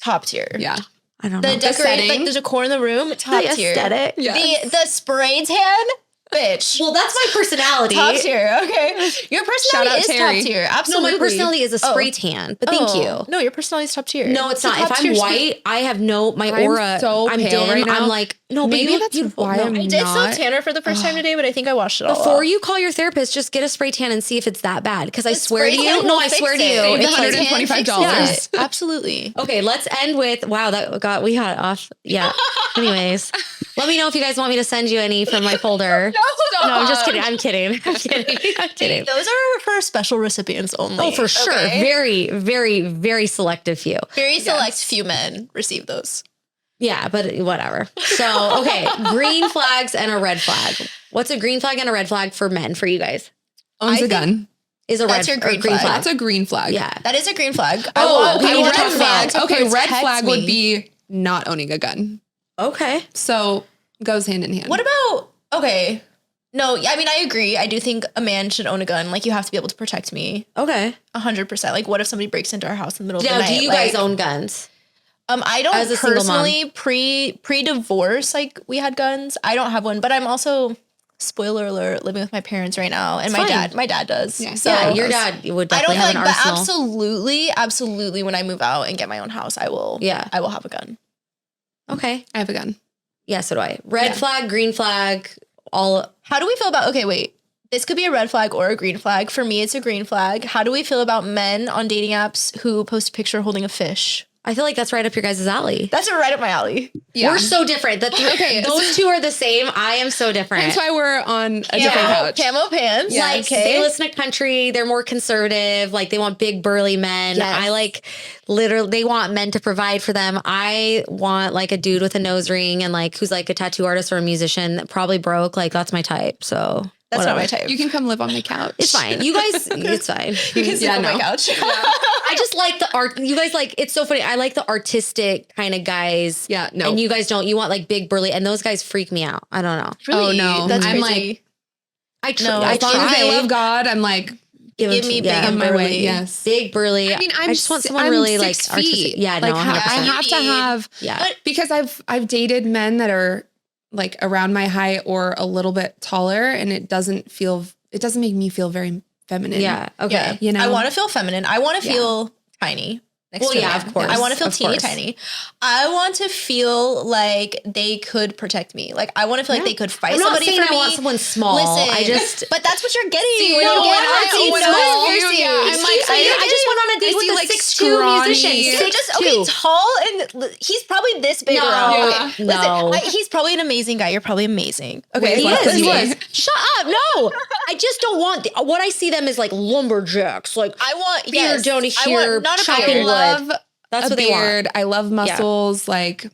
C: top tier.
B: Yeah.
A: I don't
C: The
A: know.
C: decorating, like
B: setting.
C: the decor in the room, top
A: The
C: tier.
A: aesthetic.
B: Yes.
C: The spray tan, bitch.
A: Well, that's my personality.
C: Top tier. Okay, your
B: Shout out
C: personality is
B: Terry.
C: top tier.
A: No,
C: Absolutely.
A: my personality is a spray tan, but thank you.
C: No, your personality is top tier.
A: No, it's not. If
C: top
A: I'm
C: tier
A: white, I have my
B: I'm
A: aura.
B: so
A: I'm
B: pale
A: dim.
B: right now.
A: I'm like, no,
B: Maybe
A: but you look
B: that's
A: beautiful.
B: why
A: No.
B: I'm
C: I did
B: not.
C: so tanner for the first time today, but I think I washed it all
A: Before
C: off.
A: you call your therapist, just get a spray tan and see if it's that bad. Because I
C: The
A: swear to
C: spray
A: you,
C: tan
A: no,
C: will
A: I
C: fix
A: swear to
C: it.
A: you,
C: The
A: it's like
C: tan
B: $125.
C: fixes it. Absolutely.
A: okay. Let's end with wow. We got off. Yeah. Anyways, let me know if you guys want me to send you any from my folder. No, I'm just kidding. I'm kidding. I'm kidding. I'm kidding.
C: Those are for special recipients only.
A: Oh, for sure.
C: Okay?
A: Very, very, very selective few.
C: Very select few men receive those.
A: Yeah, but whatever. So, okay, green flags and a red flag. What's a green flag and a red flag for men for you guys?
B: Owns
C: I
B: a
C: think-
B: gun.
A: Is a
C: That's
A: red
C: your
A: or
C: green flag.
B: That's a green flag.
A: Yeah.
C: That is a green flag.
B: Oh,
C: I
B: okay.
C: want
B: Red
C: a man
B: flag.
C: to
B: Okay, red
C: protect
B: flag
C: me.
B: would be not owning a gun.
A: Okay.
B: So goes hand in hand.
C: What about, okay. No, I mean, I agree. I do think a man should own a gun. Like, you have to be able to protect me
A: Okay.
C: 100%. Like, what if somebody breaks into our house in the middle of the
A: Now,
C: night?
A: do you
C: Like,
A: guys own guns?
C: I don't
A: as a single mom?
C: personally pre-divorce, like, we had guns. I don't have one, but I'm also, spoiler alert, living with my parents right now. And
A: It's
C: my dad does.
B: Yeah.
C: So
A: Yeah, your dad would
C: I don't
A: definitely have
C: feel
A: an
C: like, but
A: arsenal.
C: absolutely, when I move out and get my own house, I will have a gun.
A: Okay.
B: I have a gun.
A: Yeah, so do I. Red
C: Yeah.
A: flag, green flag, all.
C: How do we feel about, okay, wait, this could be a red flag or a green flag. For me, it's a green flag. How do we feel about men on dating apps who post a picture holding a fish?
A: I feel like that's right up your guys' alley.
C: That's right up my alley.
B: Yeah.
A: We're so different.
B: Okay,
A: Those two are the same. I am so different.
B: That's why we're on a different couch.
C: Camo pants.
B: Yeah.
A: Like they listen to country, they're more conservative. Like they want big burly men.
C: Yes.
A: I like literally they want men to provide for them. I want like a dude with a nose ring and like who's like a tattoo artist or a musician that probably broke. Like that's my type. So
C: That's
A: whatever.
C: not my type.
B: You can come live on my couch.
A: It's fine. You guys, it's fine.
C: You can sit on my couch.
A: I just like the art. You guys like, it's so funny. I like the artistic kind of guys.
B: Yeah, no.
A: And you guys don't. You want like big burly, and those guys freak me out. I don't know.
C: Really?
B: Oh, no.
C: That's
B: I'm
C: crazy.
A: I try.
C: No,
A: I
B: as long as
A: try.
B: they love God, I'm like,
C: Give me big
A: yeah,
C: and
B: on my way.
C: burly.
B: Yes.
A: big burly.
B: I mean,
A: I just want someone
B: I'm
A: really
B: 6
A: like artistic.
B: feet.
A: Yeah, no,
B: like,
A: 100%.
B: I have to have,
A: Yeah.
C: But
B: because I've dated men that are like around my height or a little bit taller, and it doesn't make me feel very feminine.
A: Yeah. Okay.
C: yeah,
B: You know?
C: I want to feel feminine. I want to feel tiny. Next
A: Well,
C: to a
A: yeah,
C: man.
A: of course.
C: I want to feel
A: Of
C: teeny
A: course.
C: tiny. I want to feel like they could protect me. Like I want to feel like they could fight
A: I'm not
C: somebody
A: saying
C: for
A: I
C: me.
A: want someone small.
C: Listen,
A: I just.
C: but that's what you're getting when
A: no,
C: you get
A: I'm not
C: high
A: saying
C: when
A: small.
C: I'm piercing.
B: Yeah, I'm like,
A: I just went on a date
B: I
A: with
B: see,
A: a
B: like,
A: 6'2"
B: scrawny-
A: musician.
C: You're just
A: 6'2".
C: okay, tall and he's probably this big
A: No,
C: around.
B: yeah.
C: Okay,
A: no.
C: listen, he's probably an amazing guy. You're probably amazing. Okay,
A: He
B: What?
A: is. He
B: What?
A: is. Shut up. No. I just don't want what I see them as like lumberjacks. Like
C: I want
A: beard down to
C: I
A: here,
C: want not a
A: chopping
C: beard.
A: wood.
B: love
A: That's
B: a
A: what they want.
B: beard. I love muscles. Like,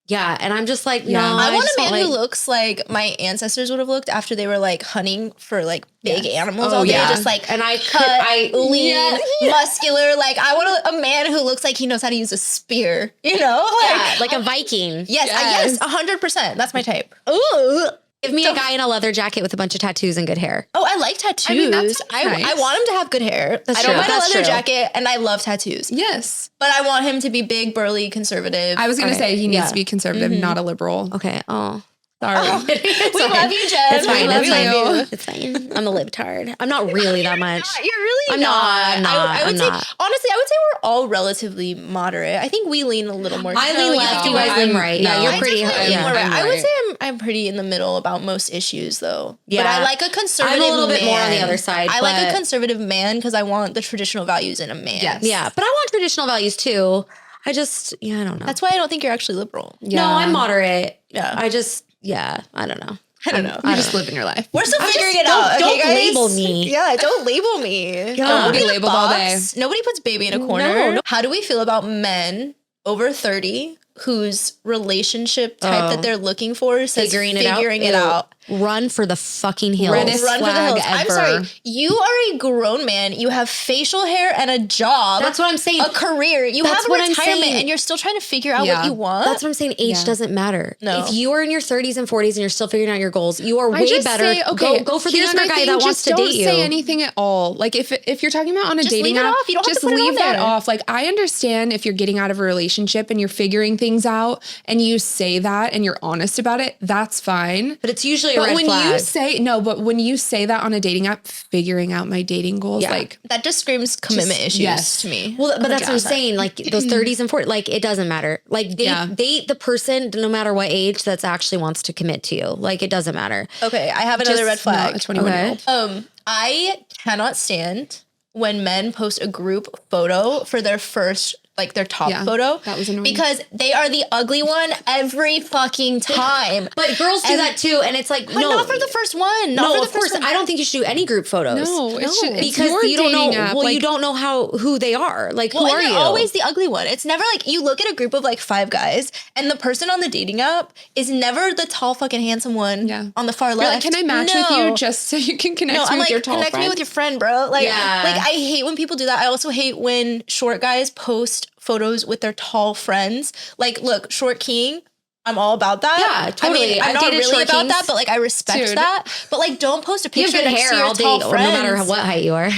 A: Yeah, and I'm just like,
B: Yeah.
A: no.
C: I want
A: just
C: a man who
A: like-
C: looks like my ancestors would have looked after they were like hunting for like big animals
B: Oh,
C: all day,
B: yeah.
C: just like
A: And I
C: cut, lean,
B: Yeah.
C: muscular. Like I want a man who looks like he knows how to use a spear. You know,
A: Yeah, like a Viking.
C: yes, 100%. That's my type.
A: Ooh. Give me a guy in a leather jacket with a bunch of tattoos and good hair.
C: Oh, I like tattoos. I,
B: mean, that sounds nice.
C: want him to have good hair.
A: That's
C: I don't
A: true.
C: mind
A: That's
C: a leather
A: true.
C: jacket, and I love tattoos.
B: yes.
C: But I want him to be big, burly, conservative.
B: I was going to
A: Okay,
B: say he needs
A: yeah.
B: to be conservative, not a liberal.
A: Okay. Oh.
B: Sorry.
C: we love you, Jen.
A: It's fine.
C: We love
A: It's fine.
C: you.
A: It's fine. I'm a libtard. I'm not really that much.
C: You're really
A: I'm
C: not.
A: not. I'm not.
C: I would
A: I'm
C: say,
A: not.
C: honestly, I would say we're all relatively moderate. I think we lean a little more.
A: I lean left. You guys lean right. Yeah,
B: no.
A: you're
B: I
A: pretty.
C: definitely lean
A: Yeah.
C: more right.
B: I'm
C: I would
B: right.
C: say I'm pretty in the middle about most issues, though.
A: Yeah.
C: But I like a conservative.
A: I'm a little bit more on the
C: man.
A: other side,
C: I like a
A: but-
C: conservative man because I want the traditional values in a man.
B: Yes.
A: Yeah, but I want traditional values too. I just, I don't know.
C: That's why I don't think you're actually liberal.
B: Yeah.
A: No, I'm moderate.
C: Yeah.
A: I just, I don't know.
C: I don't know.
B: You just live in your life.
C: We're still
A: I'm
C: figuring
A: just-
C: it out.
A: don't
C: okay, guys?
A: label me.
C: Yeah, don't label me.
A: Yeah.
C: Don't put me
B: Be
C: in a
B: labeled all day.
C: box. Nobody puts baby in a corner.
A: No.
C: How do we feel about men over 30 whose relationship type that they're looking for says figuring it out?
A: Run for the fucking hills.
B: Reddest
C: Run for the
B: flag
C: hills. I'm
B: ever.
C: sorry. You are a grown man. You have facial hair and a job.
A: That's what I'm saying.
C: A career. You
A: That's
C: have a
A: what I'm
C: retirement,
A: saying.
C: and you're still trying to figure out
B: Yeah.
C: what you want.
A: That's what I'm saying. Age
B: Yeah.
A: doesn't matter.
C: No.
A: If you are in your 30s and 40s and you're still figuring out your goals, you are
B: I
A: way
B: just
A: better.
B: say, okay,
A: go for the
B: here's
A: younger
B: my
A: guy
B: thing,
A: that wants
B: just
A: to date you.
B: Don't say anything at all. Like if you're talking about on a
C: Just
B: dating
C: leave it
B: app,
C: off. You don't have to
B: just
C: put it on
B: leave that
C: there.
B: off. Like I understand if you're getting out of a relationship and you're figuring things things out and you say that and you're honest about it, that's fine.
A: But it's usually a
B: But
A: red
B: when
A: flag.
B: you say but when you say that on a dating app, figuring out my dating goals,
A: Yeah.
B: like
C: That just screams commitment issues
B: yes.
C: to me.
A: Well, but that's what I'm
C: 100%.
A: saying. Like those 30s and 40s, like it doesn't matter. Like date the person, no matter what age, that's actually wants to commit to you. Like it doesn't matter.
C: Okay, I have another red
B: just not
C: flag.
B: a 21-year-old.
C: I cannot stand when men post a group photo for their first, like their top photo.
B: That was annoying.
C: Because they are the ugly one every fucking time.
A: But girls do that too, and it's like
C: But
A: no,
C: not for the first one. Not
A: no,
C: for the
A: of course.
C: first one.
A: I don't think you should do any group photos.
B: No, it's
A: because
B: your
A: you don't know.
B: dating app,
A: Well,
B: like-
A: you don't know who they are. Like
C: Well,
A: who
C: and
A: are
C: they're
A: you?
C: always the ugly one. It's never like you look at a group of like 5 guys, and the person on the dating app is never the tall fucking handsome one on the far
B: You're
C: left.
B: like, can I match with you just so you can connect
C: No,
B: me
C: I'm
B: with
C: like,
B: your tall
C: connect
B: friend?
C: me with your friend, bro. Like,
A: Yeah.
C: like I hate when people do that. I also hate when short guys post photos with their tall friends. Like, look, short king, I'm all about that.
A: Yeah, totally.
C: I mean, I'm
A: I've
C: not
A: dated
C: really
A: short
C: about
A: kings.
C: that, but like I respect
B: Dude.
C: that. But like, don't post a
A: you have
C: picture
A: good
C: next
A: hair
C: to your
A: all day,
C: tall
A: or
C: friends.
A: no matter what height you are.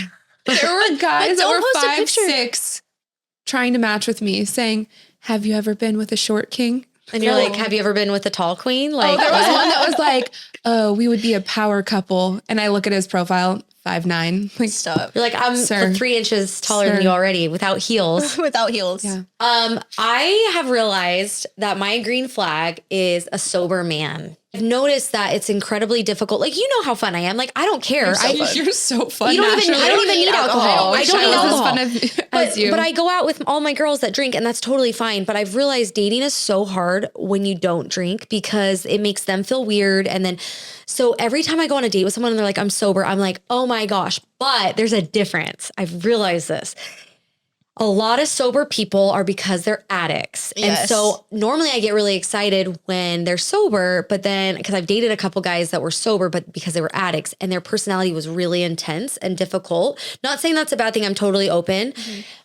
B: There were guys that
C: don't
B: were
C: post a picture.
B: 5'6" trying to match with me, saying, "Have you ever been with a short king?"
A: And you're like, have you ever been with a tall queen? Like,
B: There was
A: what?
B: one that was like, "Oh, we would be a power couple," and I look at his profile, 5'9". Like,
C: Stop.
A: You're like, I'm
B: Sir.
A: 3 inches taller than
B: Sir.
A: you already without heels.
C: Without heels.
B: Yeah.
A: I have realized that my green flag is a sober man. I've noticed that it's incredibly difficult. Like, you know how fun I am. Like, I don't care.
B: You're so fun.
A: I don't even need alcohol. I don't need alcohol.
B: As you.
A: But I go out with all my girls that drink, and that's totally fine. But I've realized dating is so hard when you don't drink because it makes them feel weird. And then, so every time I go on a date with someone and they're like, I'm sober, I'm like, oh my gosh. But there's a difference. I've realized this. A lot of sober people are because they're addicts. And
C: Yes.
A: so normally I get really excited when they're sober, but then because I've dated a couple guys that were sober, but because they were addicts and their personality was really intense and difficult. Not saying that's a bad thing. I'm totally open.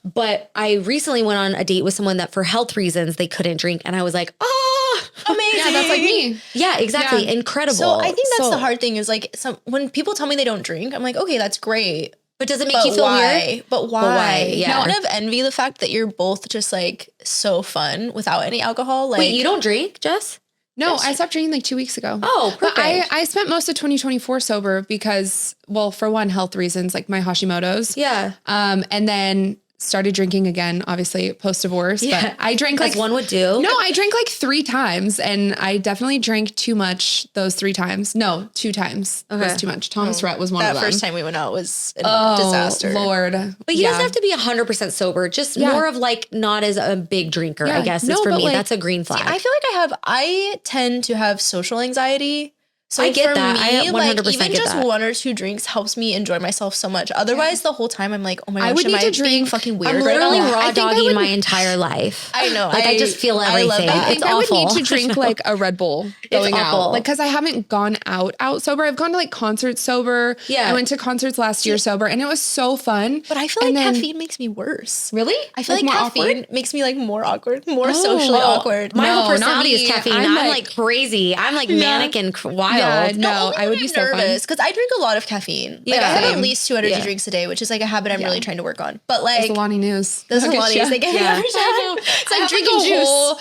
A: But I recently went on a date with someone that for health reasons, they couldn't drink. And I was like, oh,
C: Amazing.
B: yeah, that's like me.
A: yeah, exactly.
B: Yeah.
A: Incredible.
C: So I think that's
A: So-
C: the hard thing is like when people tell me they don't drink, I'm like, okay, that's great.
A: But does it make
C: But
A: you feel
C: why?
A: weird?
C: But why?
A: why? Yeah.
C: I kind of envy the fact that you're both just like so fun without any alcohol. Like,
A: Wait, you don't drink, Jess?
B: No, I stopped drinking like 2 weeks ago.
A: Oh,
B: But
A: perfect.
B: I spent most of 2024 sober because, well, for one, health reasons, like my Hashimoto's.
A: Yeah.
B: And then started drinking again, obviously post-divorce.
A: Yeah.
B: But I drank
A: As
B: like
A: one would do.
B: No, I drank like 3 times, and I definitely drank too much those 3 times. No, 2 times was too much. Thomas Rhett was one
C: that
B: of them.
C: first time we went out was a
B: Oh,
C: disaster.
B: Lord.
A: But he doesn't have to be 100% sober, just
B: Yeah.
A: more of like not as a big drinker, I
B: Yeah.
A: guess, is
B: No,
A: for
B: but
A: me.
B: like-
A: That's a green flag.
C: I feel like I tend to have social anxiety. So
A: I get
C: for
A: that. I
C: Me,
A: 100%
C: like even
A: get
C: just
A: that.
C: 1 or 2 drinks helps me enjoy myself so much. Otherwise, the whole time I'm like, oh my gosh,
B: I would
C: am
B: need
C: I
B: to
C: being
B: drink-
C: fucking weird
A: I'm
C: right
A: literally
C: now?
A: raw
B: I think I
A: dogging
B: would-
A: my entire life.
C: I know.
A: Like I just feel
C: I love
A: everything.
C: that.
B: I think
A: It's
B: I would
A: awful.
B: need to drink like a Red Bull going
A: awful.
B: out. Like, cause I haven't gone out sober. I've gone to like concerts sober.
A: Yeah.
B: I went to concerts last year sober, and it was so fun.
C: But I feel like
B: And then-
C: caffeine makes me worse.
B: Really?
C: I feel like
B: more
C: caffeine
B: awkward?
C: makes me like more awkward, more socially awkward.
A: My
B: No,
A: whole
B: not
A: personality is
B: me.
A: caffeine.
B: I'm
A: I'm
B: like-
A: like crazy. I'm like manic and wild.
B: Yeah, no,
C: only
B: I
C: when
B: would
C: I'm
B: be so fun.
C: nervous because I drink a lot of caffeine. Like
A: Yeah.
C: I have at
B: Same.
C: least 2 energy
A: Yeah.
C: drinks a day, which is like a habit I'm really trying to work on. But
B: It's
C: like
B: the Lonnie News.
C: those are
B: Okay,
C: Lonnie's.
B: yeah.
C: They get me
A: Yeah.
C: every time. It's like
B: I have
C: drinking
B: like a
C: juice.
B: whole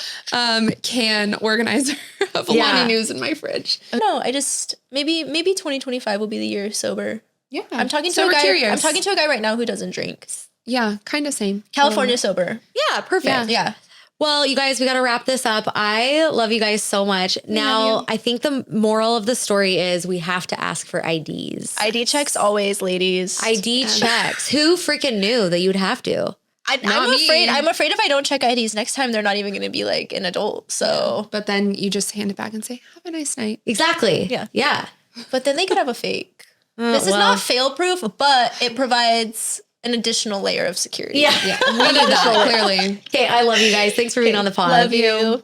B: can organizer of
A: Yeah.
B: Lonnie News in my fridge.
C: No, I just maybe 2025 will be the year sober.
B: Yeah,
C: I'm talking to
B: so
C: a
B: we're
C: guy.
B: curious.
C: I'm talking to a guy right now who doesn't drink.
B: Yeah, kind of same.
C: California sober.
A: Yeah, perfect.
C: Yeah.
A: Well, you guys, we got to wrap this up. I love you guys so much. Now, I think the moral of the story is we have to ask for IDs.
C: ID checks always, ladies.
A: ID checks. Who freaking knew that you'd have to?
C: I'm
B: me.
C: afraid. I'm afraid if I don't check IDs next time, they're not even going to be like an adult. So,
B: But then you just hand it back and say, "Have a nice night."
A: Exactly.
C: Yeah.
A: Yeah.
C: but then they could have a fake. This is
A: well.
C: not fail proof, but it provides an additional layer of security.
A: Yeah.
B: Yeah, we did that clearly.
A: Okay. I love you guys. Thanks for being on the pod.
C: Love you.